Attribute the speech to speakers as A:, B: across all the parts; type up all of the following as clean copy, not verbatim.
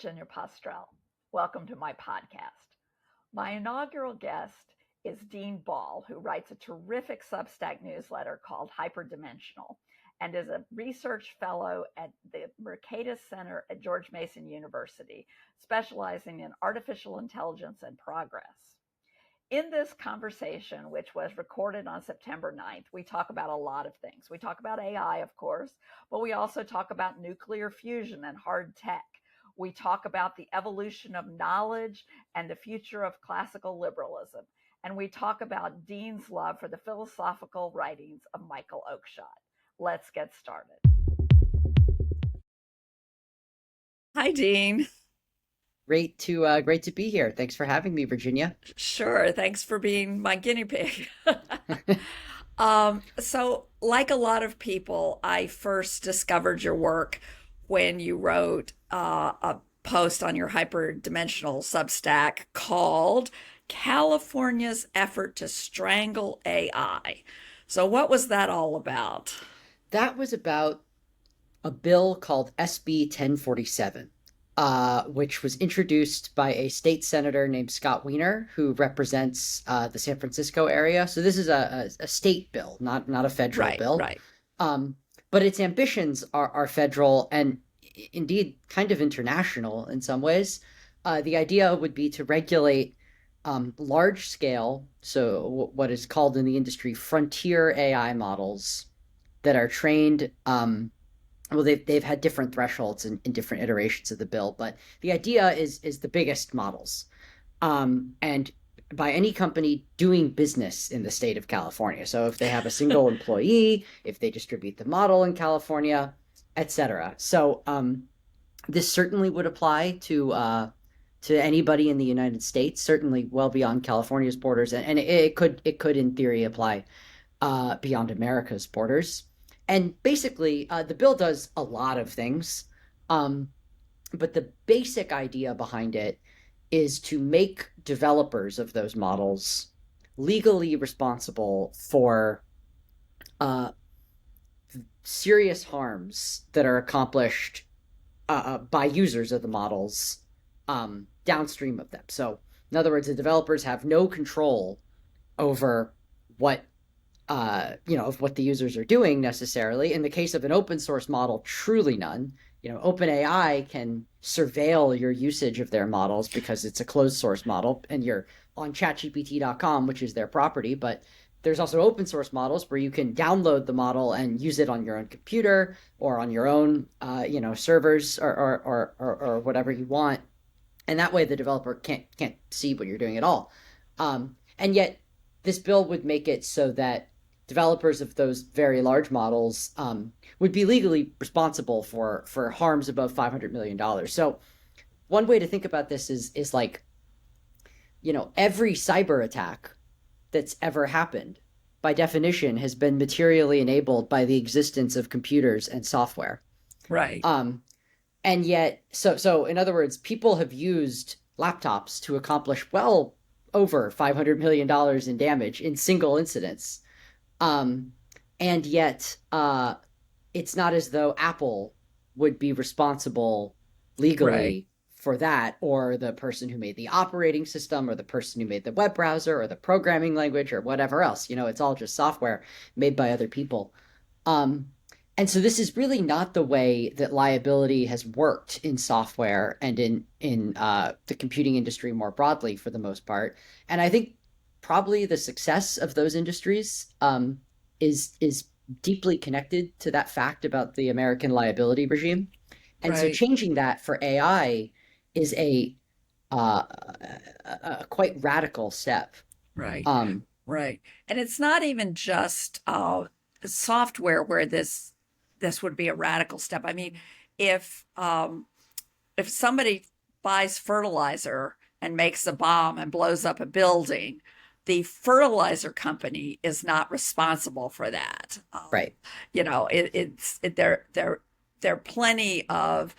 A: Virginia Postrel. Welcome to my podcast. My inaugural guest is Dean Ball, who writes a terrific Substack newsletter called Hyperdimensional and is a research fellow at the Mercatus Center at George Mason University, specializing in artificial intelligence and progress. In this conversation, which was recorded on September 9th, we talk about a lot of things. We talk about AI, of course, but we also talk about nuclear fusion and hard tech. We talk about the evolution of knowledge and the future of classical liberalism. And we talk about Dean's love for the philosophical writings of Michael Oakeshott. Let's get started. Hi, Dean.
B: Great to be here. Thanks for having me, Virginia.
A: Sure. Thanks for being my guinea pig. So, like a lot of people, I first discovered your work when you wrote a post on your Hyperdimensional Substack called California's Effort to Strangle AI. So, what was that all about?
B: That was about a bill called SB 1047, which was introduced by a state senator named Scott Wiener, who represents the San Francisco area. So this is a state bill, not a federal bill.
A: Right.
B: But its ambitions are federal and indeed kind of international in some ways. The idea would be to regulate large scale, so what is called in the industry frontier AI models that are trained. Well, they've had different thresholds in different iterations of the bill, but the idea is the biggest models, and by any company doing business in the state of California. So if they have a single employee, if they distribute the model in California, etc. So this certainly would apply to anybody in the United States, certainly well beyond California's borders, and it could in theory apply beyond America's borders. And basically, the bill does a lot of things, but the basic idea behind it is to make developers of those models legally responsible for serious harms that are accomplished by users of the models downstream of them. So, in other words, the developers have no control over what of what the users are doing necessarily. In the case of an open source model, truly none. OpenAI can surveil your usage of their models because it's a closed source model and you're on chatgpt.com, which is their property. But there's also open source models where you can download the model and use it on your own computer or on your own, servers or whatever you want. And that way the developer can't see what you're doing at all. And yet this bill would make it so that developers of those very large models would be legally responsible for harms above $500 million. So one way to think about this is like, every cyber attack that's ever happened, by definition, has been materially enabled by the existence of computers and software.
A: Right.
B: And yet, so in other words, people have used laptops to accomplish well over $500 million in damage in single incidents. And yet, it's not as though Apple would be responsible legally for that, or the person who made the operating system, or the person who made the web browser, or the programming language, or whatever else. It's all just software made by other people. And so this is really not the way that liability has worked in software and in the computing industry more broadly, for the most part. And I think probably the success of those industries is deeply connected to that fact about the American liability regime. And so changing that for AI is a quite radical step.
A: Right. Right. And it's not even just software where this would be a radical step. I mean, if somebody buys fertilizer and makes a bomb and blows up a building, the fertilizer company is not responsible for that.
B: Right.
A: There are plenty of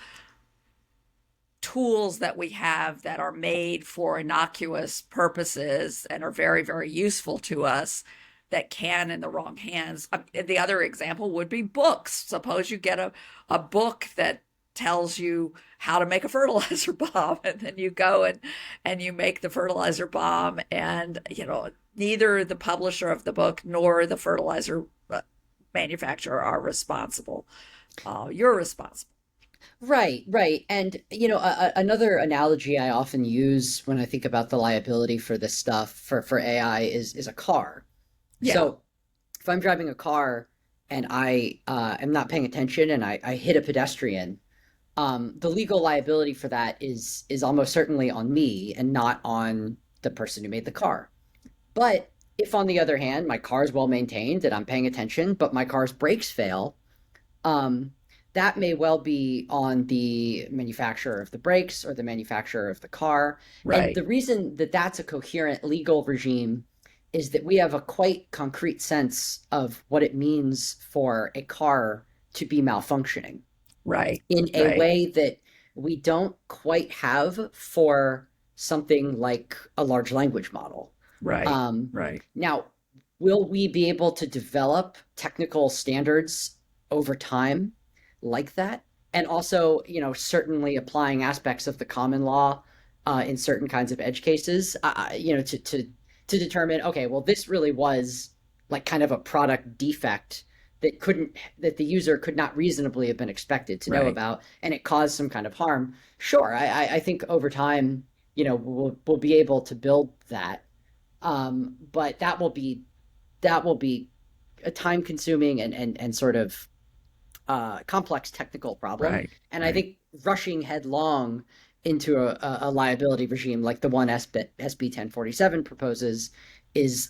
A: tools that we have that are made for innocuous purposes and are very, very useful to us that can in the wrong hands. The other example would be books. Suppose you get a book that tells you how to make a fertilizer bomb, and then you go and you make the fertilizer bomb, and neither the publisher of the book nor the fertilizer manufacturer are responsible. You're responsible.
B: Right, right. And, another analogy I often use when I think about the liability for this stuff for AI is a car.
A: Yeah.
B: So if I'm driving a car and I am not paying attention and I hit a pedestrian, the legal liability for that is almost certainly on me and not on the person who made the car. But if, on the other hand, my car is well maintained and I'm paying attention, but my car's brakes fail, um, that may well be on the manufacturer of the brakes or the manufacturer of the car. And
A: Right.
B: the reason that that's a coherent legal regime is that we have a quite concrete sense of what it means for a car to be malfunctioning
A: Right.
B: in a
A: Right.
B: way that we don't quite have for something like a large language model.
A: Right. Right.
B: Now, will we be able to develop technical standards over time like that? And also, certainly applying aspects of the common law in certain kinds of edge cases, to determine, okay, well, this really was like kind of a product defect that the user could not reasonably have been expected to know
A: Right.
B: about, and it caused some kind of harm. Sure, I think over time, we'll be able to build that, but that will be a time consuming and sort of complex technical problem.
A: Right.
B: And I
A: Right.
B: think rushing headlong into a liability regime like the one SB 1047 proposes is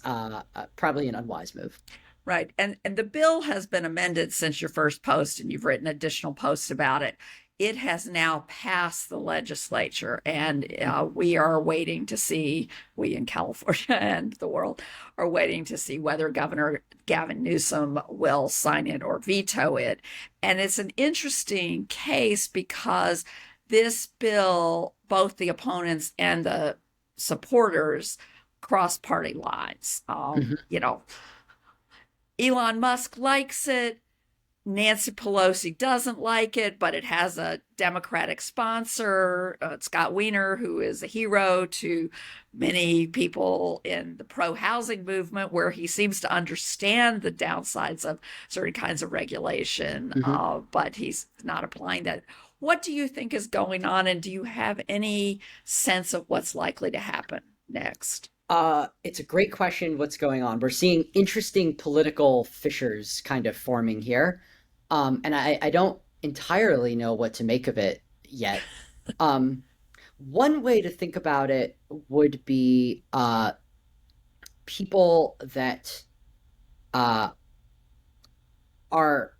B: probably an unwise move.
A: Right. And the bill has been amended since your first post, and you've written additional posts about it. It has now passed the legislature, and we are waiting to see, we in California and the world are waiting to see whether Governor Gavin Newsom will sign it or veto it. And it's an interesting case because this bill, both the opponents and the supporters, cross party lines.
B: Mm-hmm.
A: Elon Musk likes it. Nancy Pelosi doesn't like it, but it has a Democratic sponsor, Scott Wiener, who is a hero to many people in the pro-housing movement, where he seems to understand the downsides of certain kinds of regulation,
B: Mm-hmm.
A: but he's not applying that. What do you think is going on, and do you have any sense of what's likely to happen next?
B: It's a great question. What's going on? We're seeing interesting political fissures kind of forming here. And I don't entirely know what to make of it yet. Um, One way to think about it would be people that uh, are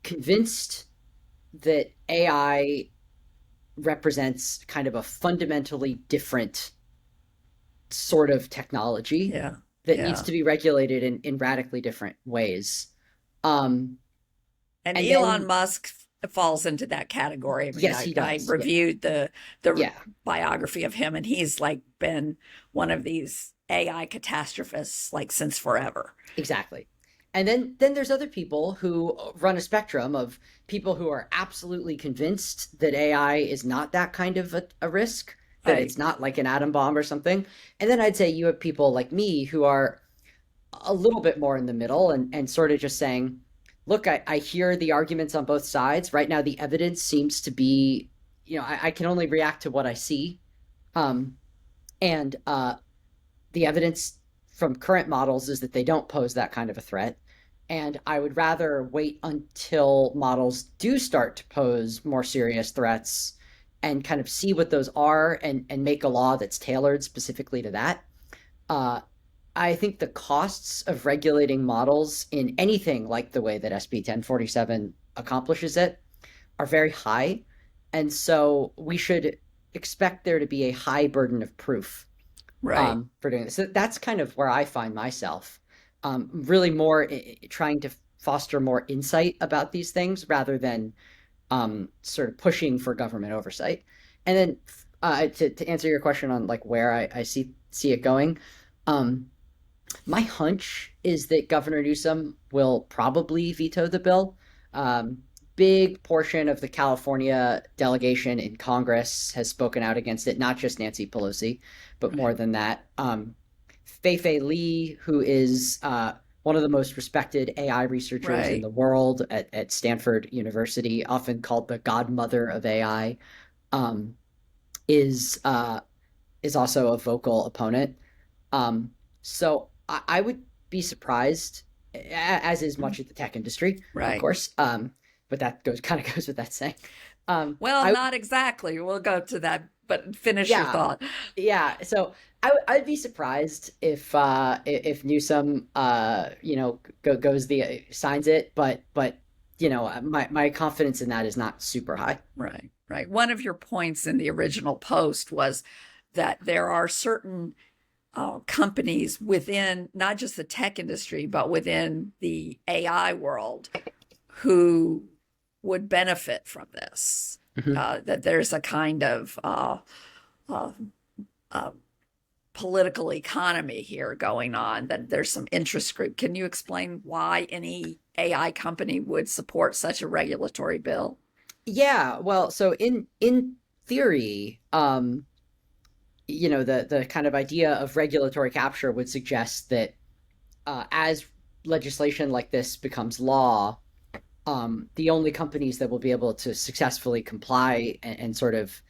B: convinced that AI represents kind of a fundamentally different sort of technology
A: Yeah.
B: that needs
A: Yeah.
B: to be regulated in radically different ways. Um,
A: And
B: and
A: Elon
B: then,
A: Musk falls into that category. I mean,
B: yes,
A: I,
B: he
A: I
B: does. Yeah,
A: reviewed the
B: yeah,
A: biography of him, and he's like been one of these AI catastrophists like since forever.
B: exactly. And then there's other people who run a spectrum of people who are absolutely convinced that AI is not that kind of a risk, that
A: Right.
B: it's not like an atom bomb or something. And then I'd say you have people like me who are a little bit more in the middle and sort of just saying, look, I hear the arguments on both sides. Right now, the evidence seems to be, I can only react to what I see. Um, and the evidence from current models is that they don't pose that kind of a threat. And I would rather wait until models do start to pose more serious threats and kind of see what those are and make a law that's tailored specifically to that. Uh, I think the costs of regulating models in anything like the way that SB 1047 accomplishes it are very high. And so we should expect there to be a high burden of proof
A: Right.
B: for doing this. So that's kind of where I find myself, really more trying to foster more insight about these things rather than sort of pushing for government oversight. And then to answer your question on like where I see it going, um, my hunch is that Governor Newsom will probably veto the bill, um, big portion of the California delegation in Congress has spoken out against it, not just Nancy Pelosi, but more than that. Fei Li, who is one of the most respected AI researchers in the world at Stanford University, often called the godmother of AI, is also a vocal opponent. So I would be surprised, as is much of the tech industry, of course. But that kind of goes with that saying.
A: Well, not exactly. We'll go to that, but finish your thought.
B: Yeah. So I'd be surprised if Newsom signs it, but my confidence in that is not super high.
A: Right. One of your points in the original post was that there are certain companies within not just the tech industry, but within the AI world who would benefit from this. That there's a kind of political economy here going on, that there's some interest group. Can you explain why any AI company would support such a regulatory bill?
B: Yeah, well, so in theory, the kind of idea of regulatory capture would suggest that as legislation like this becomes law, the only companies that will be able to successfully comply and sort of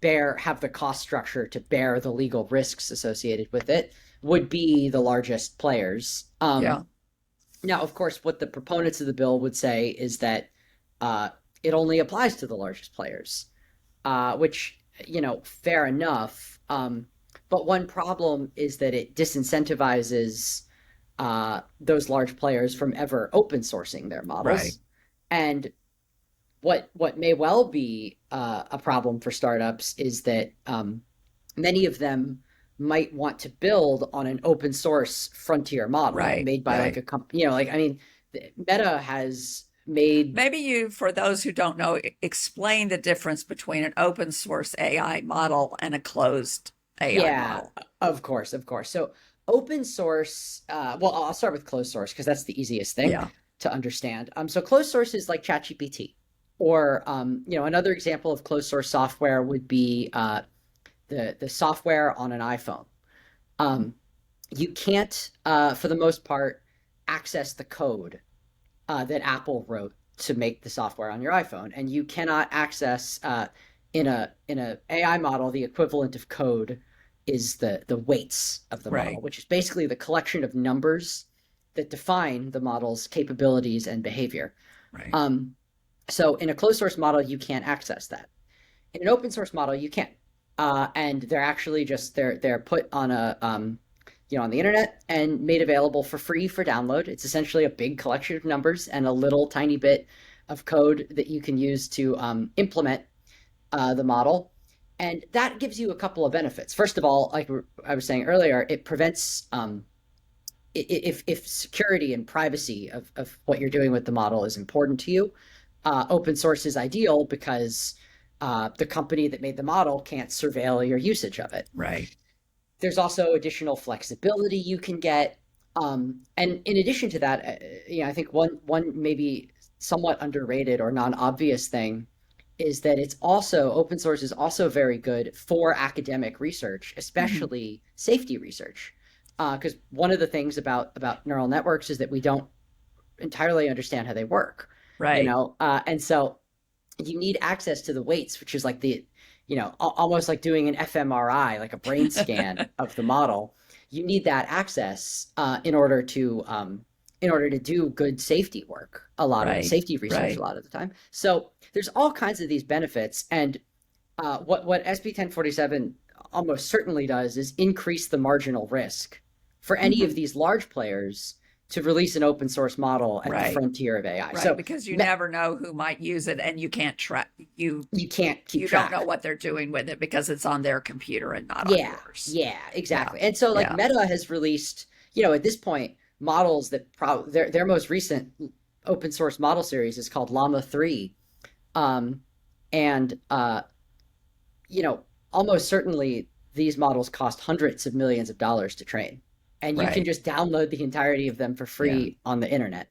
B: have the cost structure to bear the legal risks associated with it would be the largest players. Now, of course, what the proponents of the bill would say is that it only applies to the largest players, which, fair enough. But one problem is that it disincentivizes those large players from ever open sourcing their models. And what may well be a problem for startups is that many of them might want to build on an open source frontier model made by like a company, Meta has made.
A: Maybe you, for those who don't know, explain the difference between an open source AI model and a closed AI model.
B: Of course. So open source, well, I'll start with closed source because that's the easiest thing to understand. So closed source is like ChatGPT, or another example of closed source software would be the software on an iPhone. You can't, for the most part, access the code that Apple wrote to make the software on your iPhone, and you cannot access in a AI model the equivalent of code is the weights of the model, which is basically the collection of numbers that define the model's capabilities and behavior. So in a closed source model, you can't access that. In an open source model, you can, and they're actually just they're put on on the internet and made available for free for download. It's essentially a big collection of numbers and a little tiny bit of code that you can use to implement the model. And that gives you a couple of benefits. First of all, like I was saying earlier, it prevents if security and privacy of what you're doing with the model is important to you, open source is ideal because the company that made the model can't surveil your usage of it. There's also additional flexibility you can get. And in addition to that, I think one maybe somewhat underrated or non-obvious thing is that it's also, open source is also very good for academic research, especially safety research. Because one of the things about neural networks is that we don't entirely understand how they work. And so you need access to the weights, which is like almost like doing an fMRI, like a brain scan of the model. You need that access in order to do good safety work, a lot of safety research a lot of the time. So there's all kinds of these benefits. And what SB 1047 almost certainly does is increase the marginal risk for any of these large players to release an open source model at the frontier of AI.
A: So because you never know who might use it, and you can't track you can't keep track. Don't know what they're doing with it because it's on their computer and not on yours.
B: Yeah, exactly. And so Meta has released, at this point, models that their most recent open source model series is called Llama 3. Almost certainly these models cost hundreds of millions of dollars to train. And you can just download the entirety of them for free on the internet.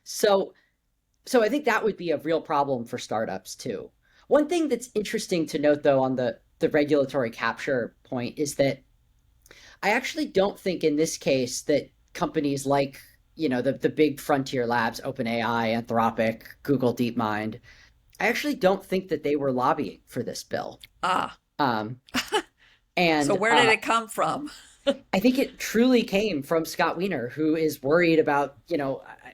B: So So I think that would be a real problem for startups too. One thing that's interesting to note though on the regulatory capture point is that I actually don't think in this case that companies like, the big frontier labs, OpenAI, Anthropic, Google DeepMind, I actually don't think that they were lobbying for this bill.
C: Ah,
B: Um,
C: so
B: and
C: where did it come from?
B: I think it truly came from Scott Wiener, who is worried about,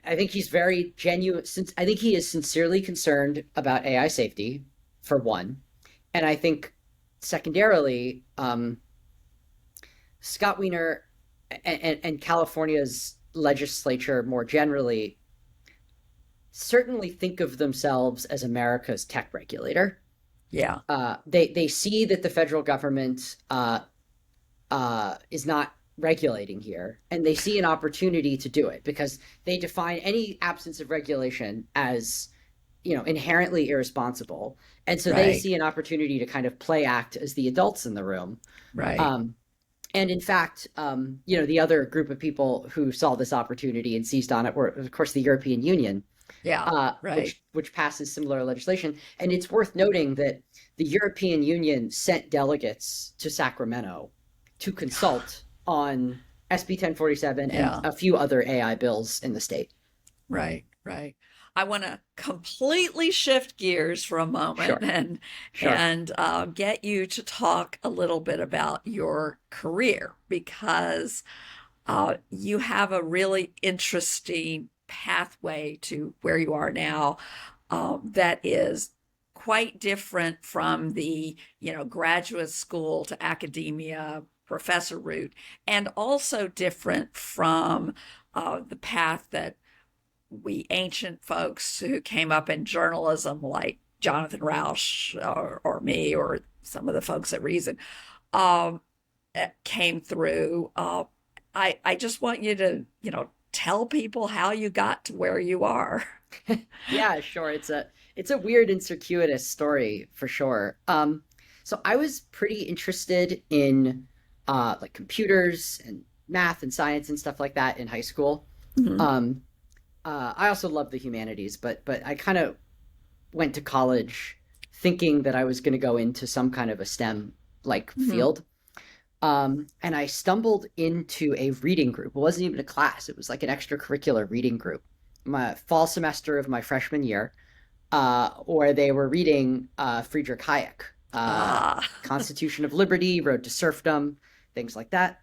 B: I think he's very genuine. Since I think he is sincerely concerned about AI safety, for one. And I think secondarily, Scott Wiener and California's legislature more generally certainly think of themselves as America's tech regulator.
C: Yeah,
B: They see that the federal government is not regulating here, and they see an opportunity to do it because they define any absence of regulation as inherently irresponsible, and so they
C: right,
B: see an opportunity to kind of play act as the adults in the room.
C: right.
B: um, and in fact, the other group of people who saw this opportunity and seized on it were, of course, the European Union,
C: Yeah, right.
B: which passes similar legislation. And it's worth noting that the European Union sent delegates to Sacramento to consult on SB 1047 and
C: Yeah,
B: a few other AI bills in the state.
C: right, right. I want to completely shift gears for a moment
B: Sure,
C: and
B: sure.
C: get you to talk a little bit about your career because you have a really interesting pathway to where you are now that is quite different from the graduate school to academia professor route, and also different from the path that we ancient folks who came up in journalism, like Jonathan Rausch or me or some of the folks at Reason, um, came through. I just want you to, tell people how you got to where you are.
B: Yeah, sure. It's a weird and circuitous story for sure. So I was pretty interested in like computers and math and science and stuff like that in high school.
C: Mm-hmm.
B: Um, I also love the humanities, but I kind of went to college thinking that I was going to go into some kind of a STEM like
C: Mm-hmm.
B: field. And I stumbled into a reading group. It wasn't even a class. It was like an extracurricular reading group. My fall semester of my freshman year, where they were reading Friedrich Hayek,
C: Ah,
B: Constitution of Liberty, Road to Serfdom, things like that.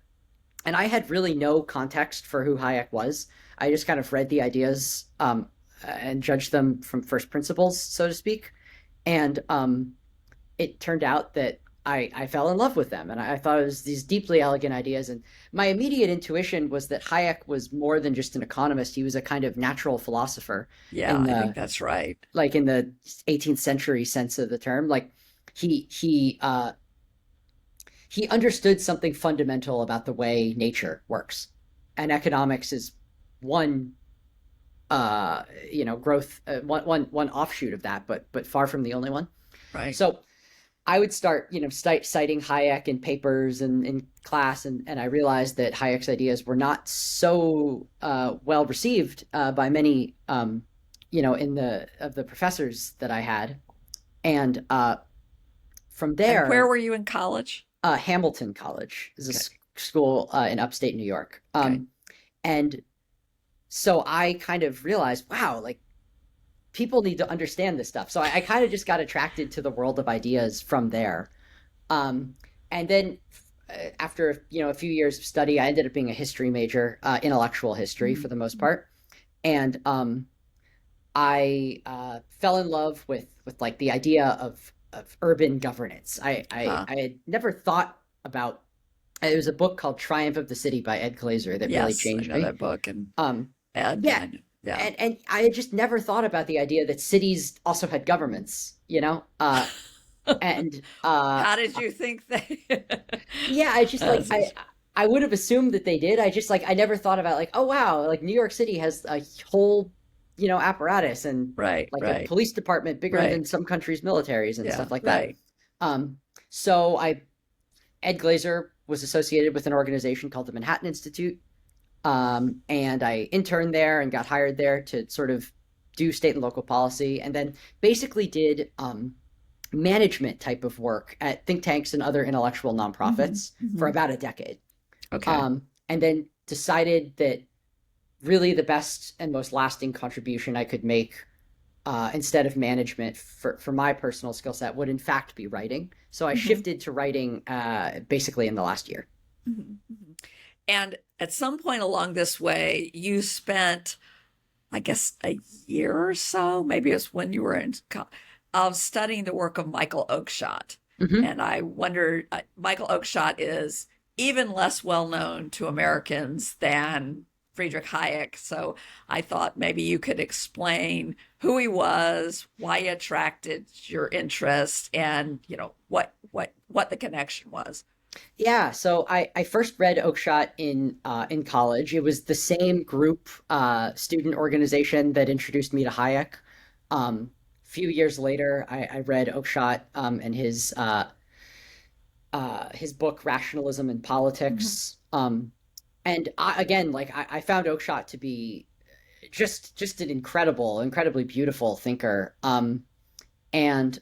B: And I had really no context for who Hayek was. I just kind of read the ideas and judged them from first principles, so to speak. And it turned out that I fell in love with them, and I thought it was these deeply elegant ideas. And my immediate intuition was that Hayek was more than just an economist; he was a kind of natural philosopher
C: yeah,
B: in
C: I think
B: the
C: that's right.
B: like in the 18th century sense of the term. Like he understood something fundamental about the way nature works, and economics is one growth one offshoot of that, but far from the only one.
C: Right.
B: So I would start, citing Hayek in papers and in class, and I realized that Hayek's ideas were not so well received by many, in the professors that I had, and from
C: And where
B: there,
C: were you in college?
B: Hamilton College is a
C: Okay.
B: school in upstate New York,
C: Okay.
B: and so I kind of realized, wow, like people need to understand this stuff. So I kind of just got attracted to the world of ideas from there. Um, and then after a few years of study, I ended up being a history major, intellectual history for the most
C: Mm-hmm.
B: part, and I fell in love with like the idea of urban governance. I had never thought about. It was a book called Triumph of the City by Ed Glazer that really
C: Yes, I
B: changed
C: know
B: me.
C: that book and
B: Um,
C: Ed.
B: yeah,
C: And yeah.
B: and I had just never thought about the idea that cities also had governments, and
C: How did you think they?
B: yeah, I just like
C: That's just-
B: I would have assumed that they did. I never thought about like, oh wow, like New York City has a whole, apparatus and
C: right,
B: like a
C: right,
B: police department bigger
C: right.
B: than some countries' militaries and
C: Yeah,
B: stuff like that.
C: right.
B: Um, so Ed Glazer was associated with an organization called the Manhattan Institute. And I interned there and got hired there to sort of do state and local policy, and then basically did management type of work at think tanks and other intellectual nonprofits for about a decade.
C: Okay.
B: And then decided that really the best and most lasting contribution I could make instead of management for my personal skill set would in fact be writing. So I shifted to writing basically in the last year.
C: And at some point along this way, you spent, I guess, a year or so, maybe it was when you were in studying the work of Michael Oakeshott. And I wonder, Michael Oakeshott is even less well known to Americans than Friedrich Hayek. So I thought maybe you could explain who he was, why he attracted your interest, and what the connection was.
B: Yeah, so I first read Oakeshott in college. It was the same group student organization that introduced me to Hayek. Few years later, I read Oakeshott and his book Rationalism and Politics. And I found Oakeshott to be just an incredibly beautiful thinker. And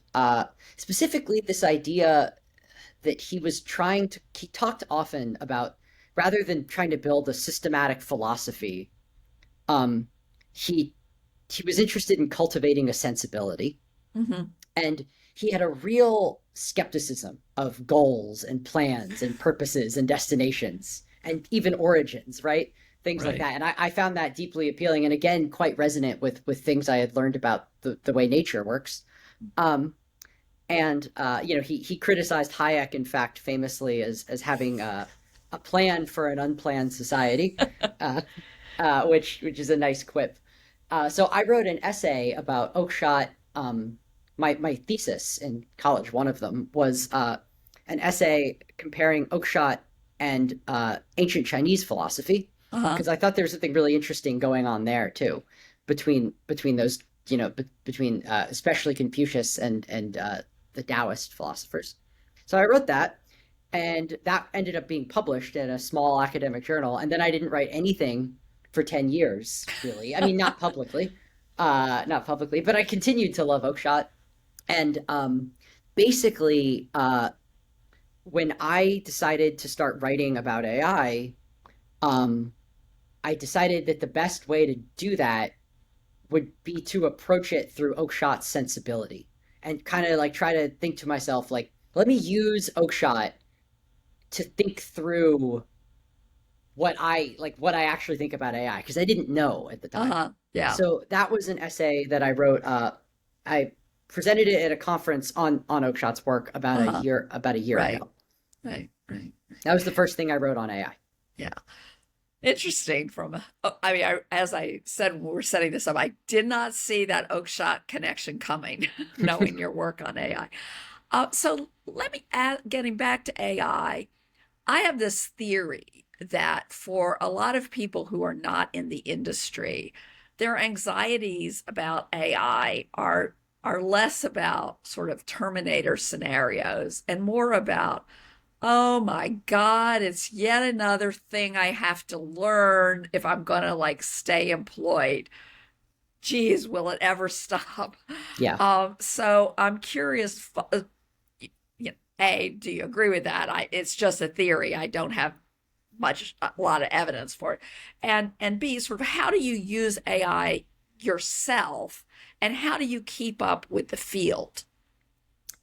B: specifically this idea that he talked often about, rather than trying to build a systematic philosophy, he was interested in cultivating a sensibility. And he had a real skepticism of goals and plans and purposes and destinations and even origins, right? Things like that. And I found that deeply appealing and, again, quite resonant with things I had learned about the way nature works. He criticized Hayek, in fact, famously as having a plan for an unplanned society, which is a nice quip. So I wrote an essay about Oakeshott. My thesis in college, one of them, was an essay comparing Oakeshott and ancient Chinese philosophy, because I thought there was something really interesting going on there too, between those, between especially Confucius and the Taoist philosophers. So I wrote that, and that ended up being published in a small academic journal. And then I didn't write anything for 10 years, really. I mean, not publicly, but I continued to love Oakeshott. And basically, when I decided to start writing about AI, I decided that the best way to do that would be to approach it through Oakeshott's sensibility, and kind of like try to think to myself, like, let me use Oakeshott to think through what I actually think about AI, because I didn't know at the time.
C: Yeah.
B: So that was an essay that I wrote. I presented it at a conference on Oakeshott's work about a year ago.
C: Right.
B: That was the first thing I wrote on AI.
C: Yeah. Interesting. As I said when we were setting this up, I did not see that Oakeshott connection coming, knowing your work on AI. So let me add, getting back to AI, I have this theory that for a lot of people who are not in the industry, their anxieties about AI are less about sort of Terminator scenarios and more about, oh my God, it's yet another thing I have to learn if I'm going to stay employed. Geez, will it ever stop?
B: Yeah.
C: So I'm curious, A, do you agree with that? It's just a theory. I don't have a lot of evidence for it. And B, sort of how do you use AI yourself, and how do you keep up with the field?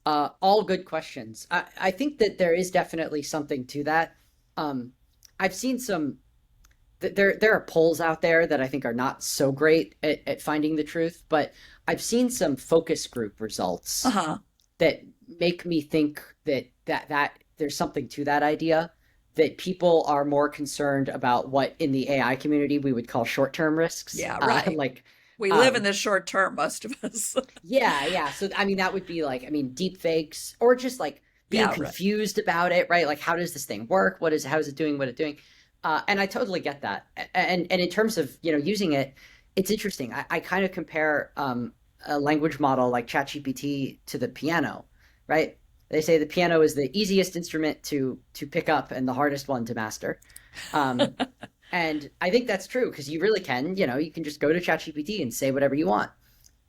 B: All good questions. I think that there is definitely something to that. I've seen there are polls out there that I think are not so great at finding the truth, but I've seen some focus group results that make me think that there's something to that idea, that people are more concerned about what in the AI community we would call short-term risks.
C: Yeah, right. We live in the short term, most of us.
B: Yeah. So, I mean, that would be deep fakes, or just being confused about it, right? Like, how does this thing work? How is it doing what it's doing? And I totally get that. And in terms of, using it, it's interesting. I kind of compare a language model like ChatGPT to the piano, right? They say the piano is the easiest instrument to pick up and the hardest one to master. And I think that's true, because you really can, you can just go to ChatGPT and say whatever you want.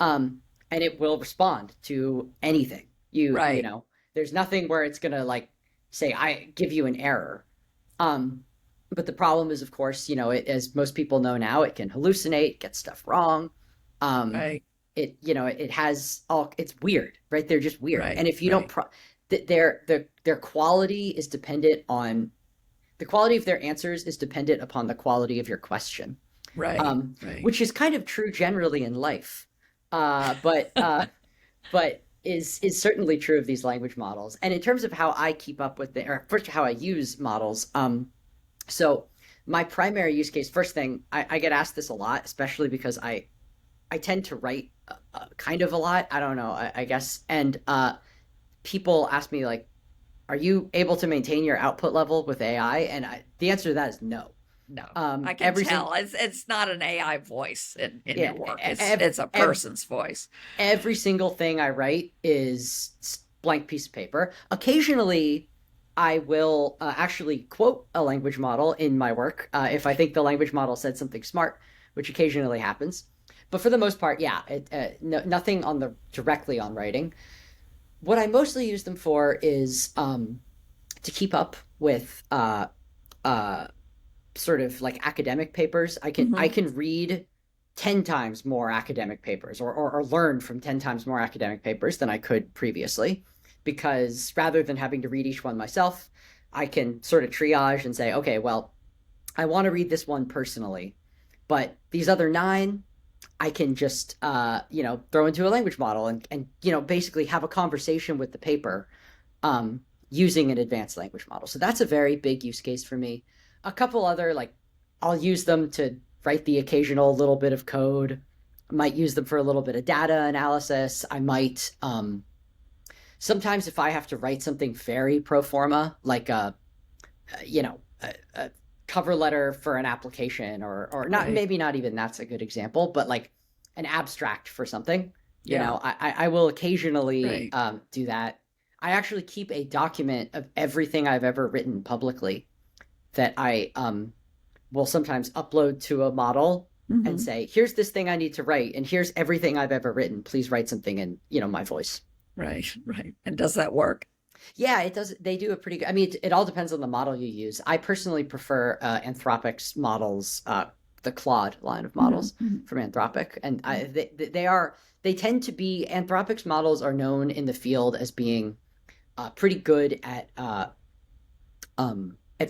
B: and it will respond to anything. You know, there's nothing where it's gonna like say I give you an error. But the problem is, of course, you know, as most people know now, it can hallucinate, get stuff wrong.
C: Right.
B: It, you know, it has all, it's weird, right? They're just weird.
C: Right.
B: And if you don't, their quality is dependent on, the quality of their answers is dependent upon the quality of your question.
C: Right.
B: Which is kind of true generally in life. But is certainly true of these language models. And in terms of how I keep up with or first how I use models, so my primary use case, first thing, I get asked this a lot, especially because I tend to write kind of a lot. I don't know, I guess. And people ask me like, are you able to maintain your output level with AI? And the answer to that is no.
C: No, I can tell. It's not an AI voice in your work. It's a person's voice.
B: Every single thing I write is blank piece of paper. Occasionally, I will actually quote a language model in my work if I think the language model said something smart, which occasionally happens. But for the most part, yeah, nothing directly on writing. What I mostly use them for is to keep up with sort of like academic papers. I can read 10 times more academic papers or learn from 10 times more academic papers than I could previously, because rather than having to read each one myself, I can sort of triage and say, okay, well, I want to read this one personally, but these other 9, I can just, throw into a language model and, basically have a conversation with the paper using an advanced language model. So that's a very big use case for me. A couple other, like, I'll use them to write the occasional little bit of code. I might use them for a little bit of data analysis. I might, sometimes if I have to write something very pro forma, like a cover letter for an application or not, maybe not even that's a good example, but like an abstract for something, you know, I will occasionally do that. I actually keep a document of everything I've ever written publicly that I will sometimes upload to a model and say, here's this thing I need to write, and here's everything I've ever written. Please write something in, my voice.
C: Right. And does that work?
B: Yeah, it does. They do a pretty good, I mean, it all depends on the model you use. I personally prefer Anthropic's models, the Claude line of models from Anthropic. And they tend to be, Anthropic's models are known in the field as being pretty good at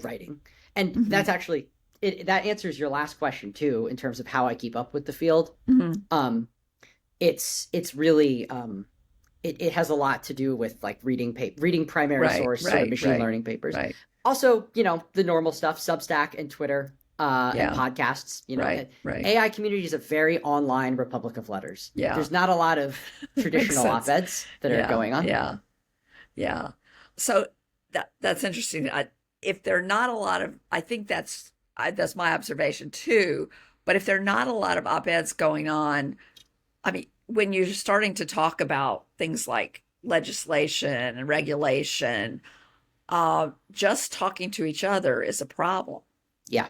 B: writing. And that's actually, that answers your last question too, in terms of how I keep up with the field. It's really, it has a lot to do with like reading primary source sort of machine learning papers. Also, the normal stuff, Substack and Twitter and podcasts. AI community is a very online republic of letters. There's not a lot of traditional op-eds that are going on.
C: So that's interesting. If there are not a lot of, I think that's my observation too. But if there are not a lot of op-eds going on, I mean, when you're starting to talk about things like legislation and regulation, just talking to each other is a problem.
B: Yeah.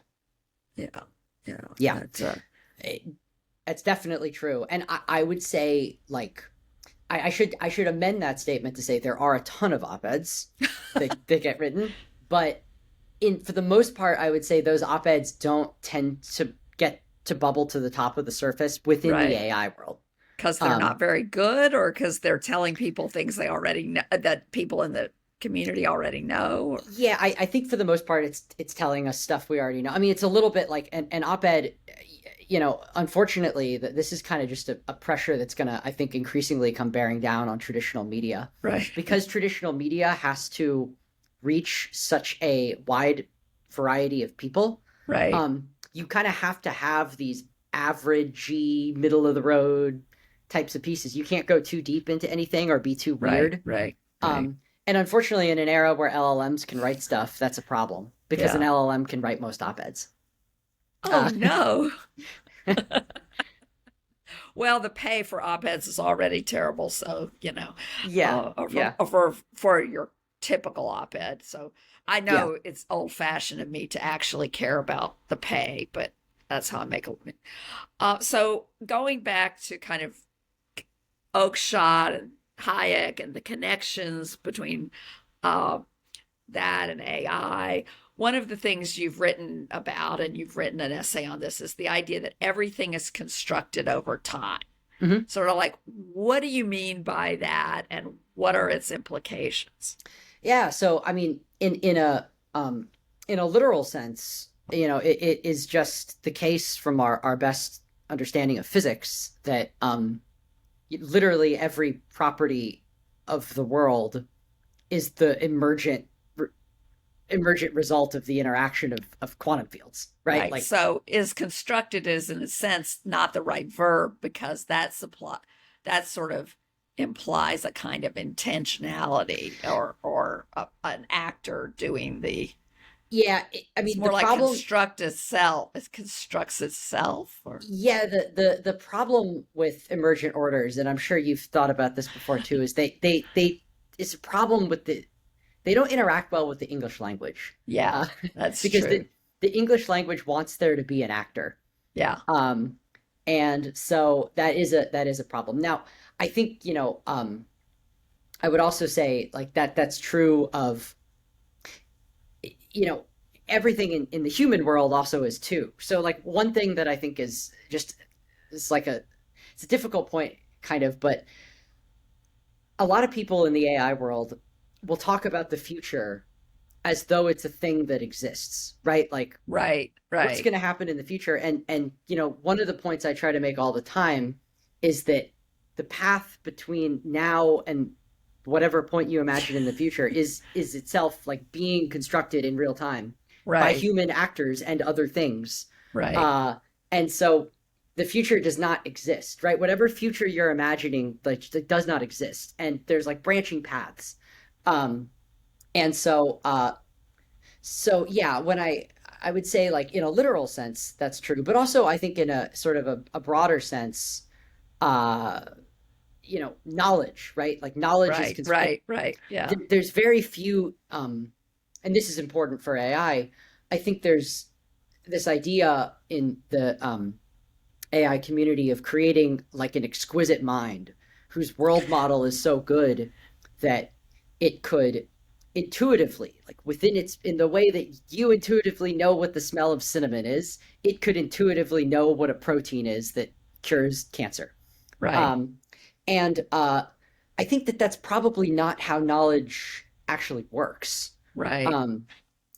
B: That's definitely true. And I would say, like, I should amend that statement to say there are a ton of op-eds that get written, but for the most part, I would say those op-eds don't tend to get to bubble to the top of the surface within the AI world.
C: Because they're not very good, or because they're telling people things they already know, that people in the community already know?
B: Yeah, I think for the most part, it's telling us stuff we already know. I mean, it's a little bit like an op-ed, unfortunately, this is kind of just a pressure that's going to, I think, increasingly come bearing down on traditional media.
C: Right.
B: Because traditional media has to reach such a wide variety of people.
C: Right.
B: You kind of have to have these averagey, middle of the road types of pieces. You can't go too deep into anything or be too weird.
C: Right.
B: And unfortunately, in an era where LLMs can write stuff, that's a problem, because an LLM can write most op-eds.
C: Oh, no. Well, the pay for op-eds is already terrible, so, for your typical op-ed. So I know it's old-fashioned of me to actually care about the pay, but that's how I make a living. So going back to kind of Oakeshott and Hayek and the connections between that and AI. One of the things you've written about, and you've written an essay on this, is the idea that everything is constructed over time.
B: Mm-hmm.
C: Sort of like, what do you mean by that, and what are its implications?
B: Yeah, so I mean, in a literal sense, it is just the case from our best understanding of physics that literally every property of the world is the emergent result of the interaction of quantum fields, right?
C: Right.
B: Like,
C: so is constructed is in a sense not the right verb, because that sort of implies a kind of intentionality, or an actor doing the.
B: yeah, I mean,
C: It's more
B: the
C: like
B: problem,
C: construct itself. It constructs itself. Or
B: yeah, the problem with emergent orders, and I'm sure you've thought about this before too, is it's a problem with they don't interact well with the English language.
C: yeah, that's
B: because
C: true.
B: The English language wants there to be an actor.
C: Yeah.
B: And so that is a problem. Now, I think, I would also say like that's true of, everything in the human world also is too. So like one thing that I think is just, it's like it's a difficult point kind of, but a lot of people in the AI world will talk about the future as though it's a thing that exists, right? Like,
C: Right.
B: what's going to happen in the future? And one of the points I try to make all the time is that the path between now and whatever point you imagine in the future is itself like being constructed in real time by
C: Right.
B: human actors and other things.
C: Right.
B: And so the future does not exist, right? Whatever future you're imagining, like, it does not exist. And there's like branching paths. And so yeah, when I would say like in a literal sense, that's true, but also I think in a sort of a broader sense, knowledge, right? Like knowledge is
C: Right. Yeah.
B: There's very few, and this is important for AI. I think there's this idea in the AI community of creating like an exquisite mind whose world model is so good that it could intuitively, like in the way that you intuitively know what the smell of cinnamon is, it could intuitively know what a protein is that cures cancer.
C: Right.
B: And I think that that's probably not how knowledge actually works.
C: Right.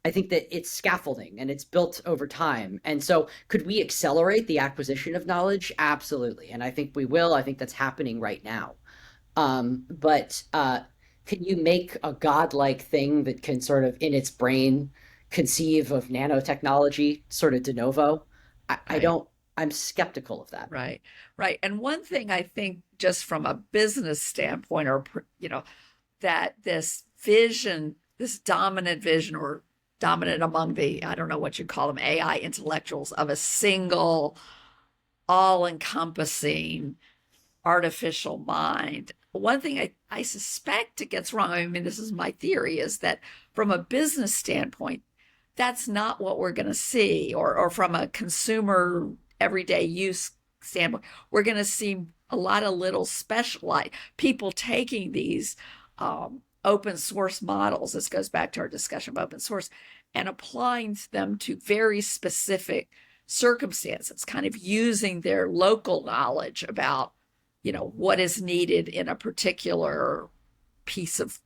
B: I think that it's scaffolding and it's built over time. And so could we accelerate the acquisition of knowledge? Absolutely. And I think we will. I think that's happening right now. But can you make a godlike thing that can sort of in its brain conceive of nanotechnology sort of de novo? I don't, I'm skeptical of that.
C: Right. Right. And one thing I think, just from a business standpoint, or, that this vision, this dominant vision, or dominant among the, I don't know what you call them, AI intellectuals, of a single, all-encompassing artificial mind. One thing I suspect it gets wrong, I mean, this is my theory, is that from a business standpoint, that's not what we're going to see, or from a consumer everyday use standpoint, we're going to see a lot of little specialized people taking these open source models. This goes back to our discussion of open source, and applying them to very specific circumstances, kind of using their local knowledge about, what is needed in a particular piece of,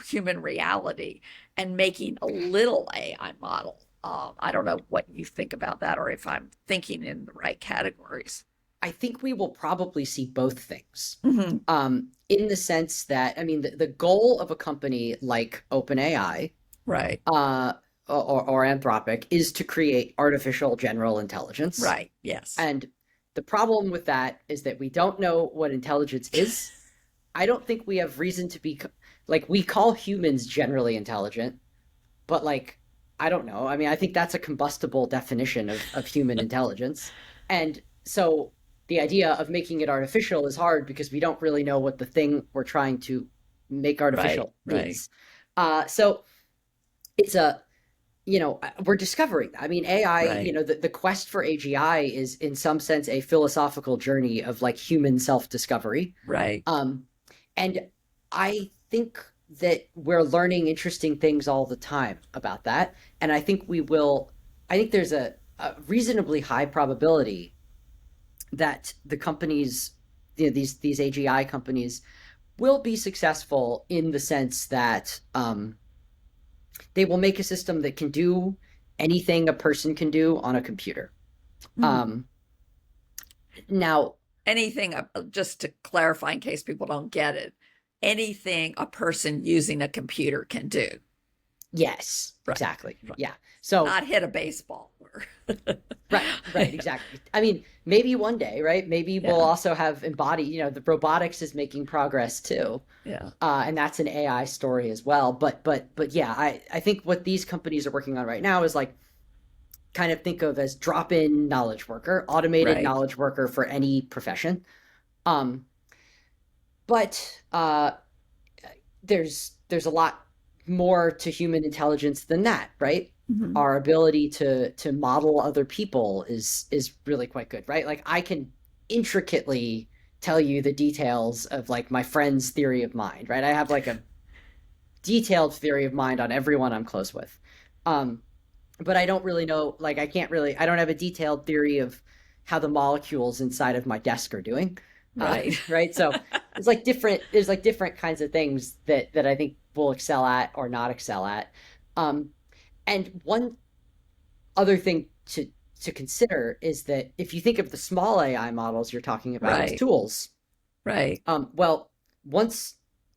C: human reality, and making a little AI model. I don't know what you think about that, or if I'm thinking in the right categories.
B: I think we will probably see both things.
C: Mm-hmm.
B: In the sense that, I mean, the goal of a company like OpenAI,
C: Right.
B: Or Anthropic, is to create artificial general intelligence.
C: Right. Yes.
B: And the problem with that is that we don't know what intelligence is. I don't think we have reason to be like, we call humans generally intelligent, but like, I don't know. I mean, I think that's a combustible definition of human intelligence. And so the idea of making it artificial is hard because we don't really know what the thing we're trying to make artificial is. So it's we're discovering that. I mean, AI,
C: Right.
B: the quest for AGI is in some sense a philosophical journey of like human self-discovery.
C: Right.
B: Um, and I think that we're learning interesting things all the time about that. And I think there's a reasonably high probability that the companies, these AGI companies will be successful in the sense that they will make a system that can do anything a person can do on a computer.
C: Mm.
B: Um, now,
C: Anything, just to clarify in case people don't get it, anything a person using a computer can do.
B: yes,
C: Right.
B: exactly.
C: Right.
B: Yeah. So,
C: Not hit a baseball.
B: right, exactly. I mean, maybe one day, right? Maybe we'll
C: Yeah.
B: also have embodied, the robotics is making progress too.
C: Yeah.
B: And that's an AI story as well. But yeah, I think what these companies are working on right now is like kind of think of as drop-in knowledge worker, automated
C: Right.
B: knowledge worker for any profession. Um, but there's a lot more to human intelligence than that, right?
C: Mm-hmm.
B: Our ability to model other people is really quite good, right? Like I can intricately tell you the details of like my friend's theory of mind, right? I have like a detailed theory of mind on everyone I'm close with. Um, but I don't really know, like I don't have a detailed theory of how the molecules inside of my desk are doing.
C: Right.
B: Right. So there's like different kinds of things that I think we'll excel at or not excel at. Um, and one other thing to consider is that if you think of the small AI models you're talking about as
C: Right.
B: tools,
C: Right.
B: well, once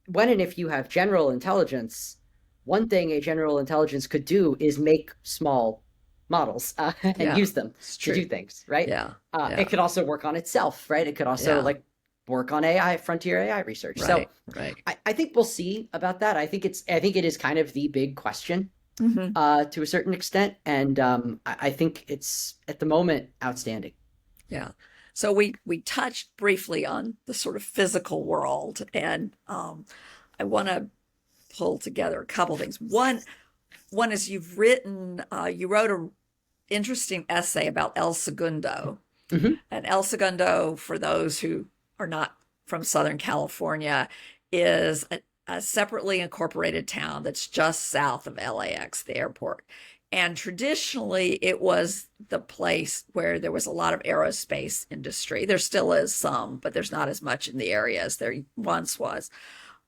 B: when and if you have general intelligence, one thing a general intelligence could do is make small models and
C: Yeah.
B: use them
C: It's
B: to
C: true.
B: do things, right?
C: Yeah.
B: It
C: Yeah.
B: could also work on itself, right? It could also
C: Yeah.
B: like work on AI, frontier AI research. So
C: Right. Right.
B: I think we'll see about that. I think it is kind of the big question
C: Mm-hmm.
B: to a certain extent, and I think it's at the moment outstanding.
C: Yeah. So we touched briefly on the sort of physical world, and I want to pull together a couple things. One is you wrote a interesting essay about El Segundo.
B: Hmm.
C: And El Segundo, for those who are not from Southern California, is a separately incorporated town that's just south of LAX, the airport. And traditionally, it was the place where there was a lot of aerospace industry. There still is some, but there's not as much in the area as there once was.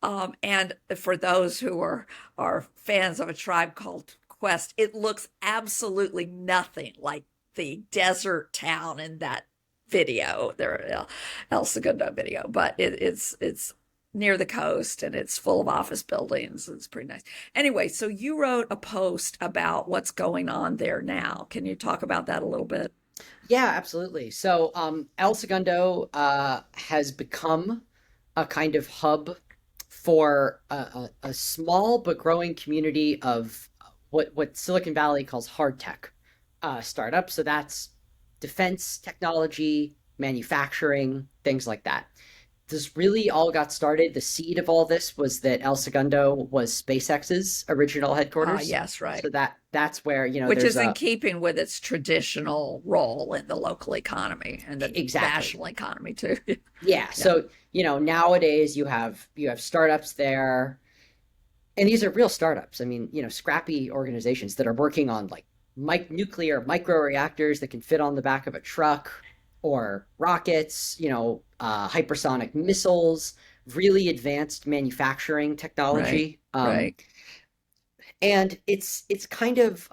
C: And for those who are fans of A Tribe Called Quest, it looks absolutely nothing like the desert town in that video, their El Segundo video, but it's near the coast and it's full of office buildings. It's pretty nice. Anyway, so you wrote a post about what's going on there now. Can you talk about that a little bit?
B: Yeah, absolutely. So El Segundo has become a kind of hub for a small but growing community of what Silicon Valley calls hard tech startups. So that's defense technology, manufacturing, things like that. This really all got started. The seed of all this was that El Segundo was SpaceX's original
C: Ah,
B: headquarters.
C: yes, right.
B: So that's where,
C: Which
B: there's
C: is in
B: a
C: keeping with its traditional role in the local economy and the
B: exactly.
C: national economy too.
B: Yeah.
C: Yeah.
B: So, nowadays you have startups there, and these are real startups. I mean, scrappy organizations that are working on like nuclear microreactors that can fit on the back of a truck, or rockets, hypersonic missiles, really advanced manufacturing
C: Right.
B: technology.
C: Right.
B: And it's kind of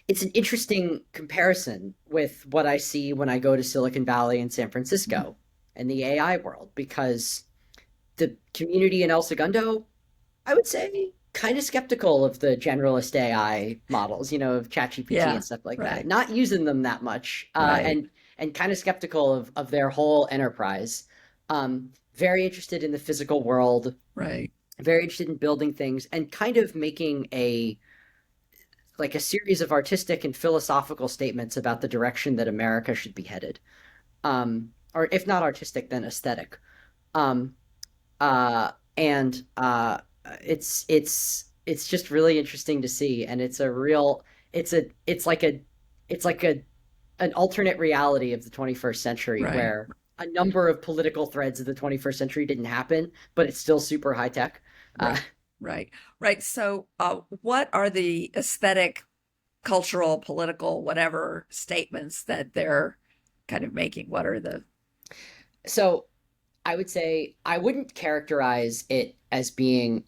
B: it's an interesting comparison with what I see when I go to Silicon Valley and San Francisco and the AI world, because the community in El Segundo, I would say, kind of skeptical of the generalist AI models, of ChatGPT
C: Yeah.
B: and stuff like that.
C: Right.
B: Not using them that much,
C: Right.
B: and kind of skeptical of their whole enterprise. Very interested in the physical world,
C: Right.
B: very interested in building things, and kind of making a series of artistic and philosophical statements about the direction that America should be headed. Or if not artistic, then aesthetic. Um, and it's it's just really interesting to see, and it's like a an alternate reality of the 21st century
C: Right.
B: where a number of political threads of the 21st century didn't happen, but it's still super high tech.
C: Right. Right. Right. So, what are the aesthetic, cultural, political, whatever statements that they're kind of making? What are the
B: So I would say I wouldn't characterize it as being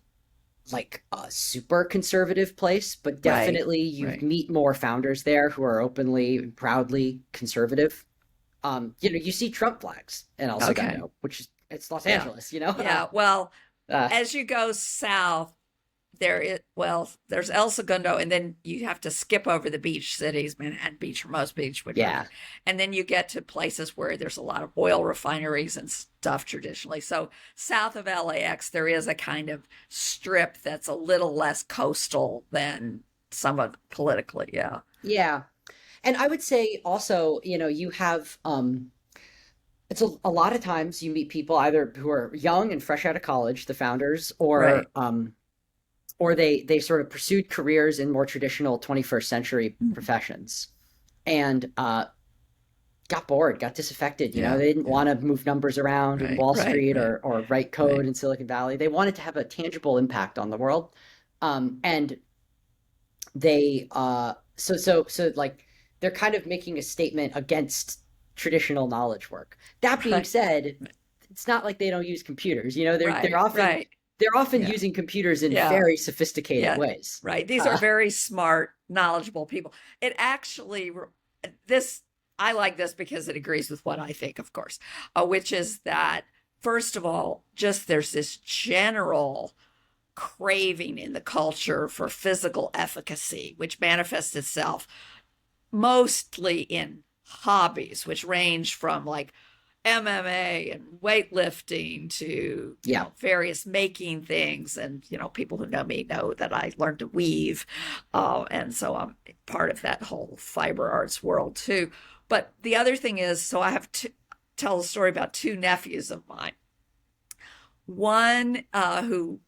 B: like a super conservative place, but
C: right?
B: definitely you
C: Right.
B: meet more founders there who are openly and proudly conservative. You see Trump flags in El
C: Okay.
B: Segundo, which is it's Los
C: Yeah.
B: Angeles, you know.
C: Yeah. Well,
B: Uh,
C: as you go south, there's El Segundo, and then you have to skip over the beach cities, Manhattan Beach or most beach,
B: yeah,
C: and then you get to places where there's a lot of oil refineries and stuff traditionally. So south of LAX, there is a kind of strip that's a little less coastal than some of politically. Yeah.
B: yeah, and I would say also, you have it's a lot of times you meet people either who are young and fresh out of college, the founders,
C: Right.
B: or they sort of pursued careers in more traditional 21st century
C: Mhm.
B: professions and got bored, got disaffected.
C: Yeah.
B: They didn't
C: Yeah.
B: want to move numbers around in
C: Right.
B: Wall
C: Right.
B: Street
C: Right.
B: or write code
C: Right.
B: in Silicon Valley. They wanted to have a tangible impact on the world. And they so like they're kind of making a statement against traditional knowledge work. That being
C: Right.
B: said, it's not like they don't use computers.
C: Right. Right.
B: They're often
C: Yeah.
B: using computers in
C: Yeah.
B: very sophisticated
C: Yeah,
B: ways.
C: right. These are
B: Uh,
C: very smart, knowledgeable people. It actually, this, I like this because it agrees with what I think, of course, which is that, first of all, just there's this general craving in the culture for physical efficacy, which manifests itself mostly in hobbies, which range from like MMA and weightlifting to,
B: yeah.
C: various making things. And, people who know me know that I learned to weave. And so I'm part of that whole fiber arts world too. But the other thing is, so I have to tell a story about two nephews of mine. One who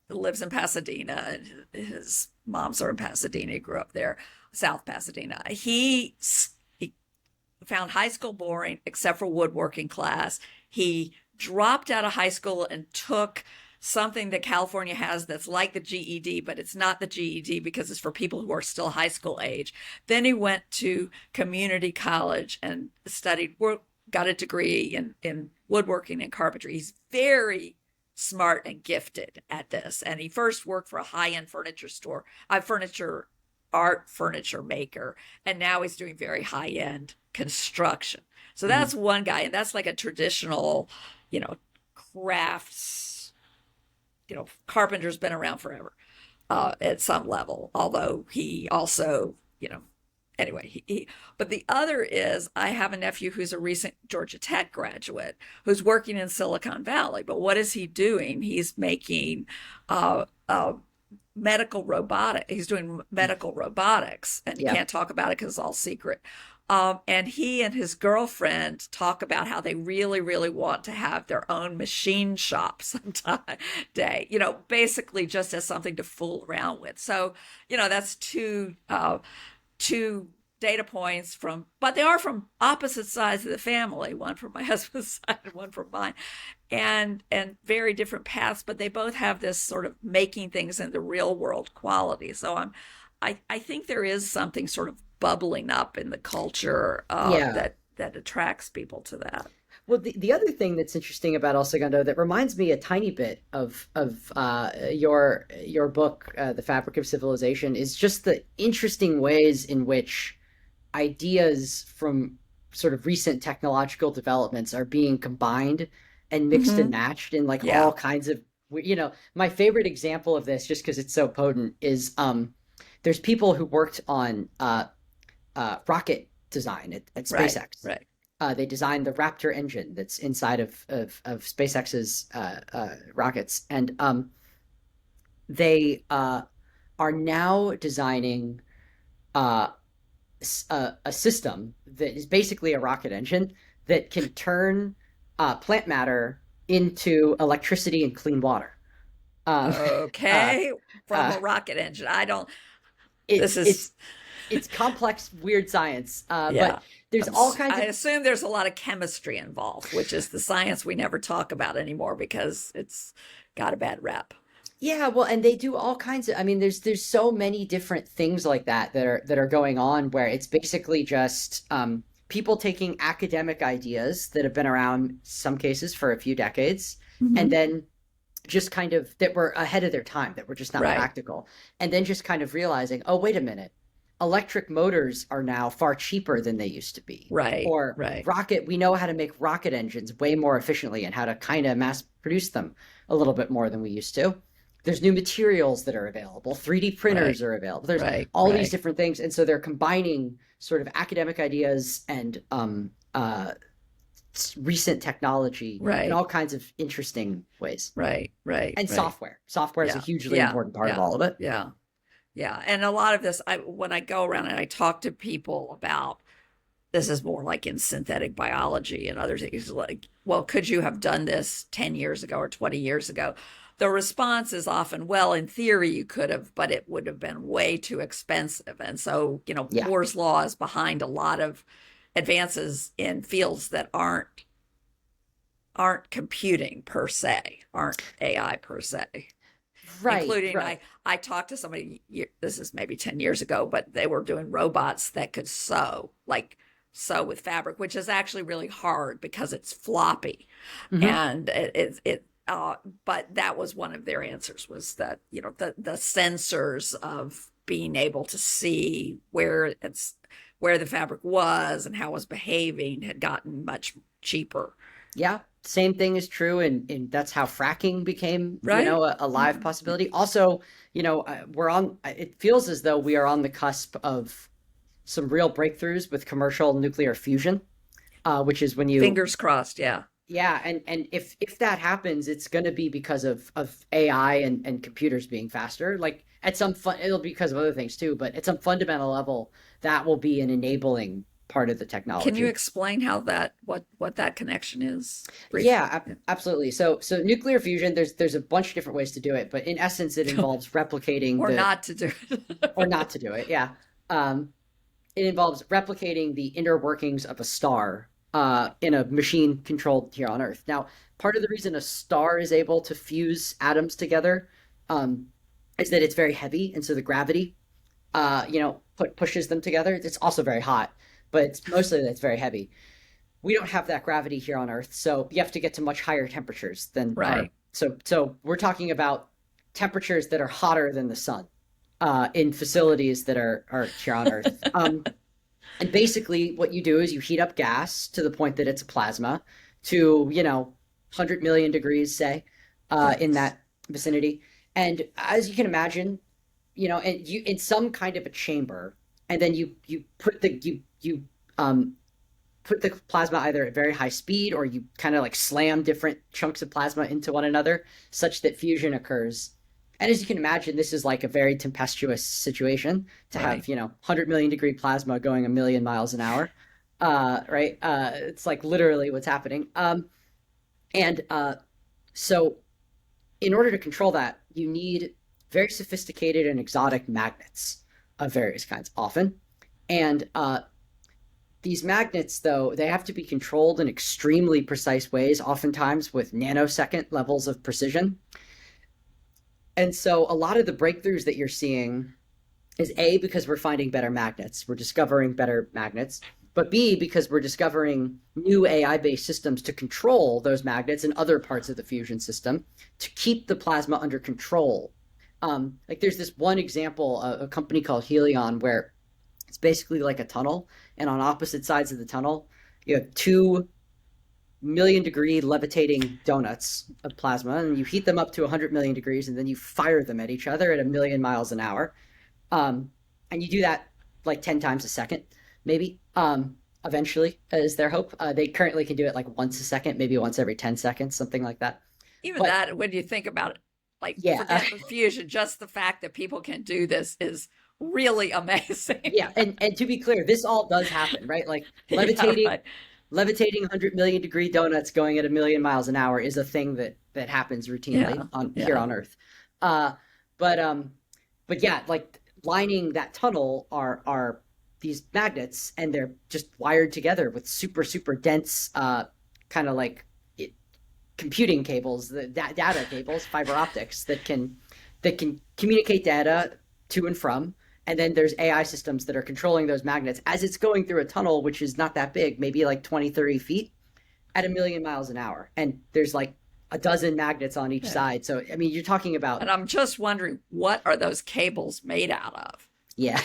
C: lives in Pasadena, and his moms are in Pasadena. He grew up there, South Pasadena. He found high school boring except for woodworking class. He dropped out of high school and took something that California has that's like the GED, but it's not the GED because it's for people who are still high school age. Then he went to community college and studied work, got a degree in woodworking and carpentry. He's very smart and gifted at this. And he first worked for a high-end furniture store, furniture maker, and now he's doing very high-end construction. So
B: Mhm.
C: that's one guy, and that's like a traditional, crafts, carpenter's been around forever at some level, although he also, anyway, but the other is I have a nephew who's a recent Georgia Tech graduate who's working in Silicon Valley. But what is he doing? He's making medical robotic. He's doing medical robotics, and he
B: Yeah.
C: can't talk about it because it's all secret. And he and his girlfriend talk about how they really, really want to have their own machine shop someday, basically just as something to fool around with. So, that's two data points but they are from opposite sides of the family, one from my husband's side and one from mine, and very different paths, but they both have this sort of making things in the real world quality. So I think there is something sort of bubbling up in the culture
B: Yeah.
C: that attracts people to that.
B: Well, the other thing that's interesting about El Segundo that reminds me a tiny bit of your book, The Fabric of Civilization, is just the interesting ways in which ideas from sort of recent technological developments are being combined and mixed and
C: Mm-hmm.
B: matched in like
C: Yeah.
B: all kinds of my favorite example of this, just because it's so potent, is there's people who worked on rocket design at
C: Right.
B: SpaceX.
C: Right.
B: They designed the Raptor engine that's inside of SpaceX's rockets, and they are now designing uh, a system that is basically a rocket engine that can turn plant matter into electricity and clean water.
C: Okay, from
B: uh,
C: a rocket engine. I don't.
B: it,
C: This
B: it's
C: is
B: it's complex, weird science, but
C: yeah.
B: there's all kinds
C: I
B: of
C: assume there's a lot of chemistry involved, which is the science we never talk about anymore because it's got a bad rep.
B: yeah, well, and they do all kinds of, I mean, there's so many different things like that are going on where it's basically just people taking academic ideas that have been around some cases for a few decades and
C: Mm-hmm.
B: then just kind of that were ahead of their time, that were just not
C: Right,
B: practical. And then just kind of realizing, oh, wait a minute, electric motors are now far cheaper than they used to be.
C: right,
B: Or
C: right,
B: we know how to make rocket engines way more efficiently and how to kind of mass produce them a little bit more than we used to. There's new materials that are available, 3D
C: right,
B: printers are available. There's
C: right,
B: all these
C: right,
B: different things. And so they're combining sort of academic ideas and recent technology in
C: right,
B: all kinds of interesting ways.
C: right, right,
B: And
C: right.
B: software is a
C: Yeah,
B: hugely
C: yeah,
B: important part of
C: yeah,
B: all of it.
C: yeah, yeah. And a lot of this, when I go around and I talk to people about this, is more like in synthetic biology and other things, like, well, could you have done this 10 years ago or 20 years ago? The response is often, well, in theory, you could have, but it would have been way too expensive. And so,
B: Yeah.
C: Moore's law is behind a lot of advances in fields that aren't computing per se, aren't AI per se.
B: Right,
C: Including,
B: right.
C: I talked to somebody, this is maybe 10 years ago, but they were doing robots that could sew with fabric, which is actually really hard because it's floppy.
B: Hmm.
C: And but that was one of their answers, was that, the sensors of being able to see where the fabric was and how it was behaving had gotten much cheaper.
B: Yeah. Same thing is true. And that's how fracking became,
C: Right.
B: a live possibility. Also, it feels as though we are on the cusp of some real breakthroughs with commercial nuclear fusion, which is when you,
C: Fingers crossed. Yeah.
B: yeah. And if that happens, it's going to be because of AI and computers being faster. Like at some fun, it'll be because of other things too, but at some fundamental level, that will be an enabling part of the
C: Can you
B: technology.
C: explain how what that connection is briefly?
B: Yeah,
C: Yeah.
B: absolutely. So nuclear fusion, there's a bunch of different ways to do it, but in essence, it involves replicating
C: Or
B: the
C: not to do
B: or
C: it.
B: not to do it. Yeah, it involves replicating the inner workings of a star in a machine controlled here on Earth. Now, part of the reason a star is able to fuse atoms together um, is that it's very heavy, and so the gravity, pushes them together. It's also very hot, but it's mostly that it's very heavy. We don't have that gravity here on Earth, so you have to get to much higher temperatures than our.
C: Right.
B: So we're talking about temperatures that are hotter than the sun in facilities that are here on Earth. And basically, what you do is you heat up gas to the point that it's a plasma to 100 million degrees, say, in
C: Yes.
B: that vicinity. And as you can imagine, and you in some kind of a chamber, and then you put um put the plasma either at very high speed or you kind of like slam different chunks of plasma into one another such that fusion occurs. And as you can imagine, this is like a very tempestuous situation to have,
C: Right.
B: 100 million degree plasma going a million miles an hour. Right? It's like literally what's happening. And so in order to control that, you need very sophisticated and exotic magnets of various kinds, often. And these magnets, though, they have to be controlled in extremely precise ways, oftentimes with nanosecond levels of precision. And so a lot of the breakthroughs that you're seeing is A, because we're finding better magnets, we're discovering better magnets, but B, because we're discovering new AI-based systems to control those magnets and other parts of the fusion system to keep the plasma under control. Like there's this one example, a company called Helion, where it's basically like a tunnel, and on opposite sides of the tunnel, you have 2 million-degree levitating donuts of plasma, and you heat them up to 100 million degrees, and then you fire them at each other at a million miles an hour. And you do that like 10 times a second, maybe. Eventually, is their hope. They currently can do it like once a second, maybe once every 10 seconds, something like that.
C: Even
B: But
C: that, when you think about it, like,
B: yeah,
C: forget the fusion, just the fact that people can do this is really amazing.
B: yeah, and to be clear, this all does happen, right? Like
C: Yeah,
B: levitating
C: right.
B: levitating 100 million degree donuts going at a million miles an hour is a thing that happens routinely
C: Yeah,
B: on here
C: yeah,
B: on Earth. Uh, but yeah, like lining that tunnel are these magnets, and they're just wired together with super dense, kind of like it, computing cables, the data cables, fiber optics that can communicate data to and from. And then there's AI systems that are controlling those magnets as it's going through a tunnel, which is not that big, maybe like 20, 30 feet at 1,000,000 miles an hour. And there's like a dozen magnets on each
C: Yeah.
B: side. So, I mean, you're talking about,
C: And I'm just wondering, what are those cables made out of?
B: yeah,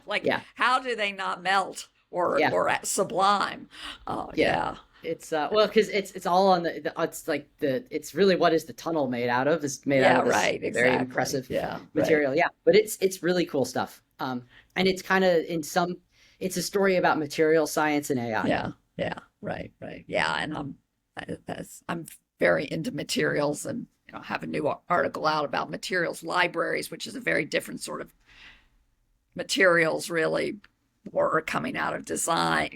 C: Like,
B: yeah,
C: how do they not melt
B: yeah,
C: or sublime? Oh,
B: yeah.
C: yeah.
B: It's well, because it's all on it's like it's really, what is the tunnel made out of? It's made out
C: Yeah,
B: of this
C: right.
B: very
C: Exactly.
B: impressive
C: Yeah, right.
B: material. Yeah, but it's really cool stuff. And it's kind of it's a story about material science and AI.
C: Yeah, yeah, right, right. Yeah, and I'm very into materials, and have a new article out about materials libraries, which is a very different sort of materials, really, or coming out of design,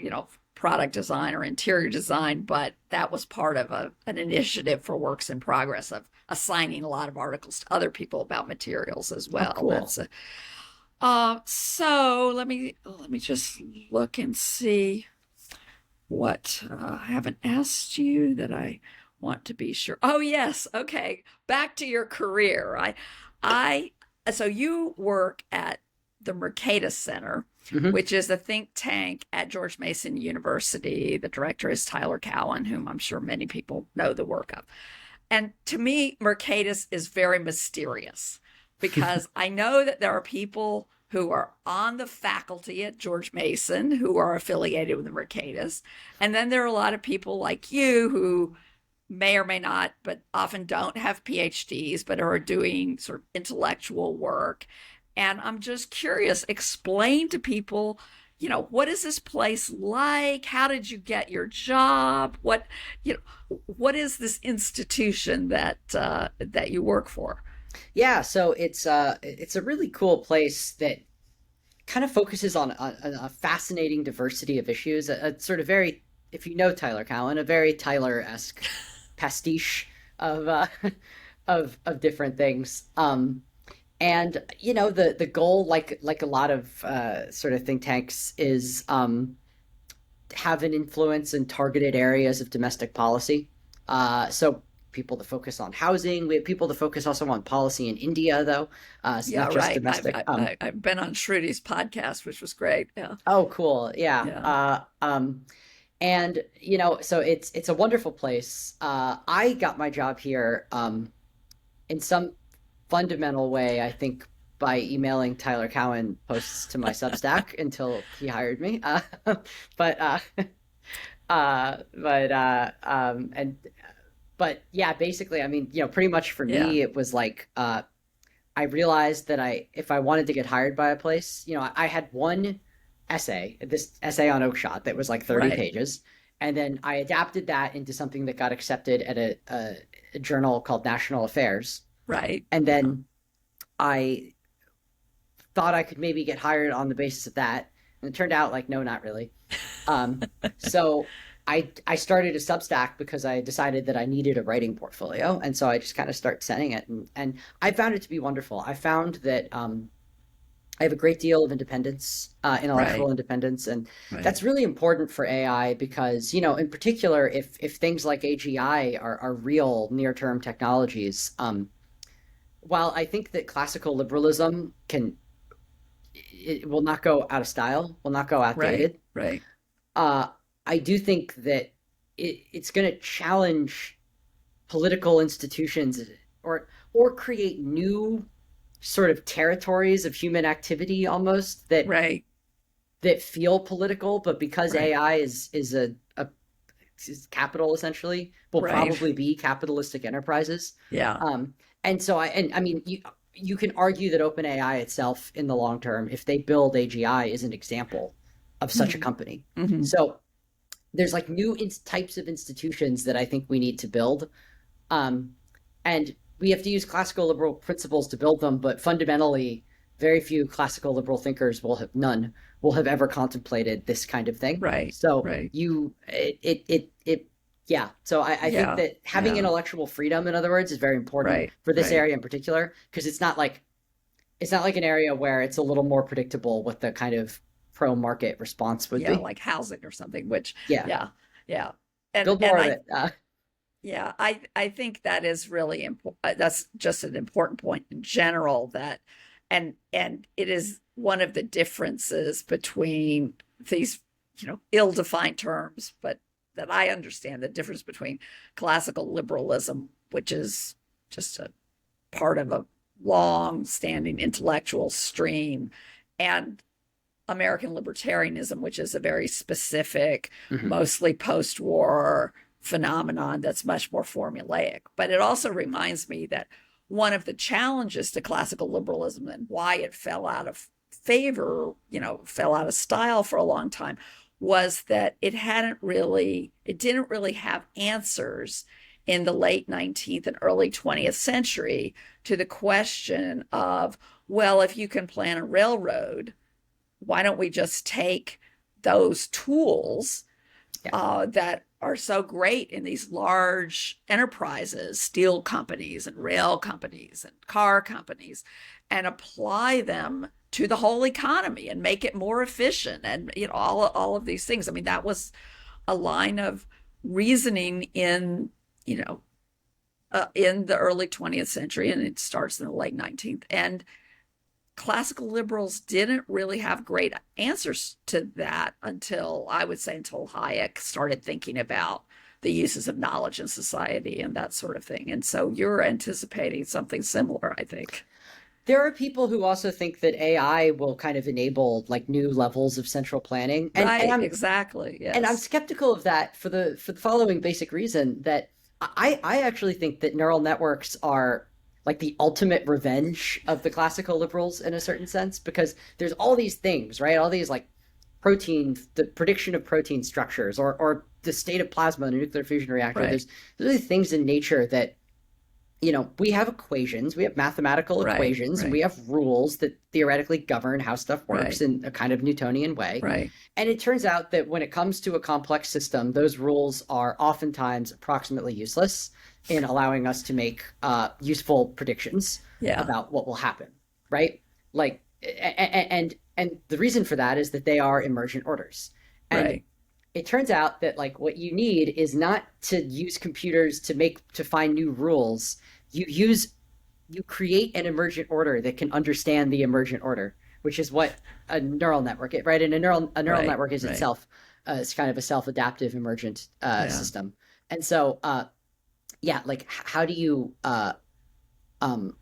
C: product design or interior design. But that was part of an initiative for Works in Progress of assigning a lot of articles to other people about materials as
B: Oh,
C: well.
B: cool.
C: That's so let me just look and see what I haven't asked you that I want to be sure. Oh yes, okay. Back to your career. I so you work at the Mercatus Center,
B: Hmm.
C: which is a think tank at George Mason University. The director is Tyler Cowen, whom I'm sure many people know the work of. And to me, Mercatus is very mysterious because I know that there are people who are on the faculty at George Mason who are affiliated with the Mercatus. And then there are a lot of people like you who may or may not, but often don't have PhDs, but are doing sort of intellectual work. And I'm just curious, explain to people, what is this place like? How did you get your job? What is this institution that you work for?
B: Yeah, so it's a really cool place that kind of focuses on a fascinating diversity of issues, a sort of very, if you know Tyler Cowen, a very Tyler-esque pastiche of of different things. And the goal, like a lot of sort of think tanks, is have an influence in targeted areas of domestic policy. So people that focus on housing. We have people that focus also on policy in India, though. So
C: Yeah,
B: not just
C: right. I've,
B: domestic.
C: I've, I've been on Shruti's podcast, which was great. Yeah,
B: Oh, cool. Yeah.
C: yeah,
B: And so it's a wonderful place. I got my job here in some fundamental way, I think, by emailing Tyler Cowen posts to my Substack until he hired me. But and but yeah, basically, I mean, pretty much for
C: yeah,
B: me, it was like I realized that if I wanted to get hired by a place, I had this essay on Oakshott that was like 30
C: right,
B: pages. And then I adapted that into something that got accepted at a journal called National Affairs.
C: right.
B: And
C: Yeah,
B: then I thought I could maybe get hired on the basis of that. And it turned out like, no, not really. Um, so I started a Substack because I decided that I needed a writing portfolio. And so I just kind of started sending it. And I found it to be wonderful. I found that I have a great deal of independence, intellectual
C: right,
B: independence, and
C: right,
B: that's really important for AI because, in particular, if things like AGI are real near-term technologies, while I think that classical liberalism it will not go out of style, will not go
C: right,
B: outdated.
C: right,
B: Uh, I do think that it's going to challenge political institutions, or create new sort of territories of human activity almost
C: right,
B: that feel political, but because
C: right,
B: AI is capital essentially, will
C: right.
B: probably be capitalistic enterprises.
C: Yeah.
B: Um, and I mean, you can argue that OpenAI itself, in the long term, if they build AGI, is an example of such a
C: Hmm.
B: company.
C: Hmm.
B: So there's like new types of institutions that I think we need to build, and we have to use classical liberal principles to build them. But fundamentally, very few classical liberal thinkers will have ever contemplated this kind of thing.
C: Right,
B: So
C: right.
B: you it Yeah. So I think
C: Yeah,
B: that having
C: yeah,
B: intellectual freedom, in other words, is very important
C: right,
B: for this
C: right.
B: area in particular, because it's not like an area where it's a little more predictable what the kind of pro market response would
C: Yeah,
B: be.
C: like housing or something, which,
B: Yeah.
C: yeah, yeah. And
B: Build more of
C: I
B: it.
C: yeah, I think that is really important. That's just an important point in general, that and it is one of the differences between these, ill-defined terms, but that I understand the difference between classical liberalism, which is just a part of a long-standing intellectual stream, and American libertarianism, which is a very specific,
B: Mhm.
C: mostly post war phenomenon that's much more formulaic. But it also reminds me that one of the challenges to classical liberalism and why it fell out of favor, fell out of style for a long time, was that it didn't really have answers in the late 19th and early 20th century to the question of, well, if you can plan a railroad, why don't we just take those tools
B: Yeah.
C: that are so great in these large enterprises, steel companies and rail companies and car companies, and apply them to the whole economy and make it more efficient, and all of these things. I mean, that was a line of reasoning in the early 20th century, and it starts in the late 19th. And classical liberals didn't really have great answers to that until, I would say, until Hayek started thinking about the uses of knowledge in society and that sort of thing. And so you're anticipating something similar, I think.
B: There are people who also think that AI will kind of enable like new levels of central planning.
C: Right, exactly.
B: And I'm
C: Yes.
B: skeptical of that for the following basic reason, that I actually think that neural networks are like the ultimate revenge of the classical liberals in a certain sense, because there's all these things, right? All these like the prediction of protein structures, or the state of plasma in a nuclear fusion reactor.
C: Right,
B: There's really things in nature that, we have equations, we have mathematical
C: right,
B: equations, and we
C: right,
B: have rules that theoretically govern how stuff works
C: right,
B: in a kind of Newtonian way.
C: right.
B: And it turns out that when it comes to a complex system, those rules are oftentimes approximately useless in allowing us to make useful predictions
C: Yeah,
B: about what will happen, right? Like, and the reason for that is that they are emergent orders. And
C: right,
B: it turns out that like what you need is not to use computers to find new rules. You create an emergent order that can understand the emergent order, which is what a neural network is, right? And a neural
C: right,
B: network is
C: right.
B: itself it's kind of a self-adaptive emergent
C: Yeah.
B: system. And so yeah, like how do you um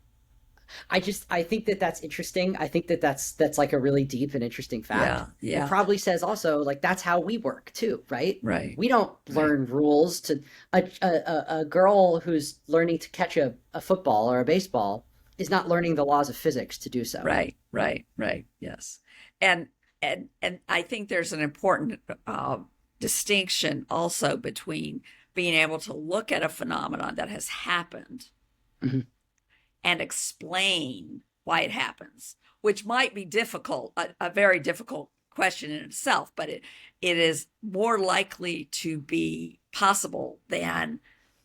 B: I think that that's interesting. I think that that's like a really deep and interesting fact.
C: Yeah,
B: It
C: yeah.
B: probably says also like that's how we work too, right?
C: Right,
B: We don't
C: right,
B: learn rules to a girl who's learning to catch a football or a baseball is not learning the laws of physics to do so.
C: right, right, right. Yes. And and I think there's an important distinction also between being able to look at a phenomenon that has happened
B: Mhm.
C: and explain why it happens, which might be difficult, a very difficult question in itself, but it is more likely to be possible than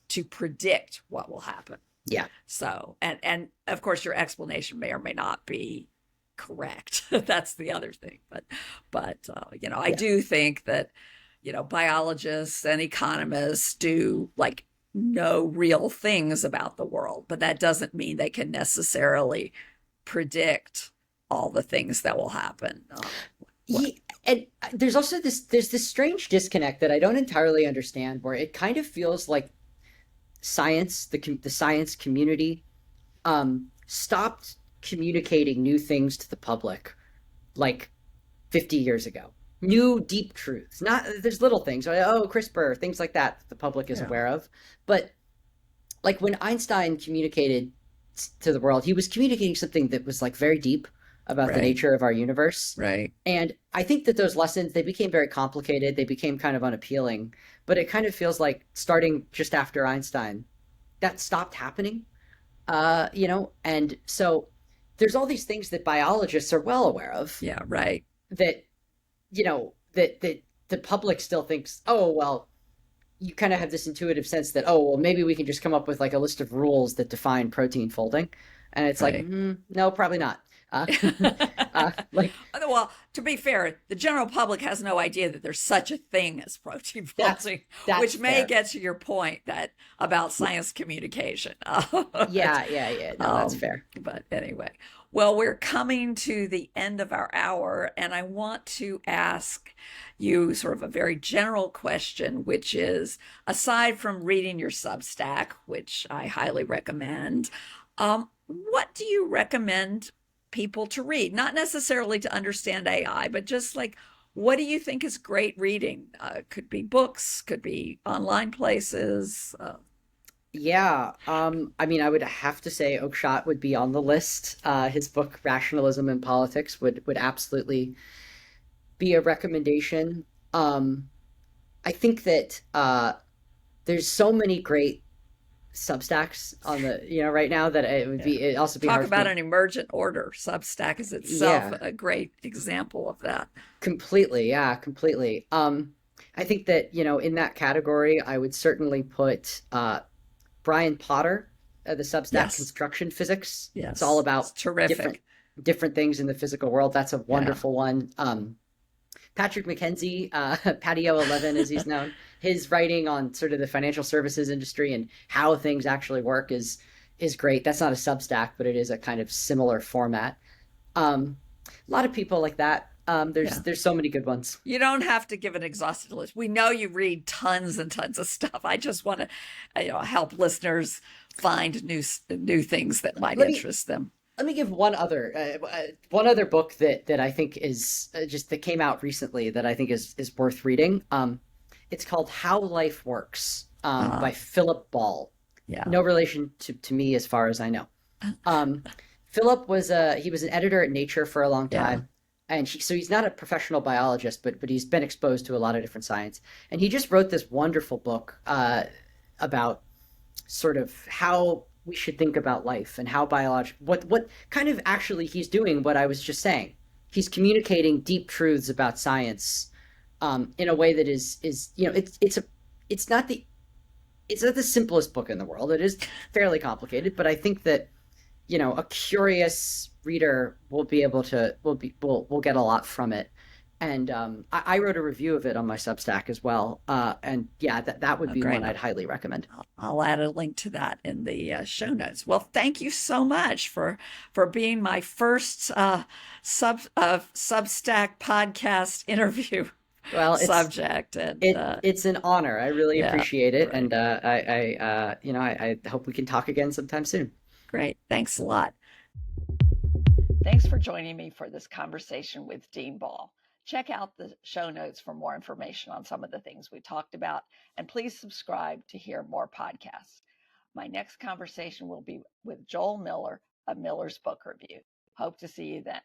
C: to predict what will happen.
B: Yeah.
C: So, and of course, your explanation may or may not be correct. That's the other thing. But I
B: Yeah.
C: do think that biologists and economists do like know real things about the world, but that doesn't mean they can necessarily predict all the things that will happen. What?
B: Yeah, and there's this strange disconnect that I don't entirely understand, where it kind of feels like the science community stopped communicating new things to the public like 50 years ago. New deep truths. Not there's little things, right? Oh, CRISPR, things like that the public is
C: Yeah.
B: aware of. But like when Einstein communicated to the world, he was communicating something that was like very deep about the
C: Right.
B: nature of our universe.
C: Right.
B: And I think that those lessons, they became very complicated. They became kind of unappealing. But it kind of feels like starting just after Einstein, that stopped happening. And so there's all these things that biologists are well aware of
C: Yeah. Right.
B: that, that the public still thinks, oh, well, you kind of have this intuitive sense that, oh, well, maybe we can just come up with like a list of rules that define protein folding. And it's like,
C: Right.
B: no, probably not. Like
C: Well, to be fair, the general public has no idea that there's such a thing as protein
B: that's
C: folding,
B: that's
C: which may
B: fair.
C: get to your point that about science communication.
B: Yeah. No, that's fair.
C: But anyway, well, we're coming to the end of our hour, and I want to ask you sort of a very general question, which is, aside from reading your Substack, which I highly recommend, what do you recommend people to read? Not necessarily to understand AI, but just like, what do you think is great reading? Could be books, could be online places.
B: Yeah, I mean, I would have to say Oakeshott would be on the list. His book Rationalism in Politics would absolutely be a recommendation. Um, I think that there's so many great Substacks on the right now that it'd also be
C: Talk
B: hard for
C: about
B: me.
C: an emergent order. Substack is itself
B: Yeah,
C: a great example of that.
B: completely. Yeah, completely. I think that in that category, I would certainly put Brian Potter, the Substack
C: Yes,
B: Construction Physics. It's all
C: yes, it's
B: about different
C: terrific.
B: different things in the physical world. That's a
C: Yeah,
B: wonderful one. Patrick McKenzie, Patio 11 as he's known, his writing on sort of the financial services industry and how things actually work is great. That's not a Substack, but it is a kind of similar format. A lot of people like that. There's
C: yeah.
B: there's so many good ones.
C: You don't have to give an exhaustive list. We know you read tons and tons of stuff. I just want to, help listeners find new things that might
B: Let me
C: interest them.
B: let me give one other book that I think is just that came out recently that I think is worth reading. It's called How Life Works by
C: Uh,
B: Philip Ball.
C: yeah,
B: No relation to me as far as I know. Um, Philip he was an editor at Nature for a long
C: yeah,
B: time, and so he's not a professional biologist, but he's been exposed to a lot of different science, and he just wrote this wonderful book about sort of how we should think about life and how biological what kind of actually he's doing what I was just saying. He's communicating deep truths about science in a way that is it's not the simplest book in the world. It is fairly complicated, but I think that a curious reader will be able to will get a lot from it. And I wrote a review of it on my Substack as well. And yeah, that would
C: oh,
B: be one
C: great.
B: I'd highly recommend.
C: I'll add a link to that in the show notes. Well, thank you so much for being my first Substack podcast interview
B: Well,
C: subject. And
B: it's an honor. I really
C: yeah,
B: appreciate it,
C: great,
B: and I hope we can talk again sometime soon.
C: great. Thanks a lot.
A: Thanks for joining me for this conversation with Dean Ball. Check out the show notes for more information on some of the things we talked about, and please subscribe to hear more podcasts. My next conversation will be with Joel Miller of Miller's Book Review. Hope to see you then.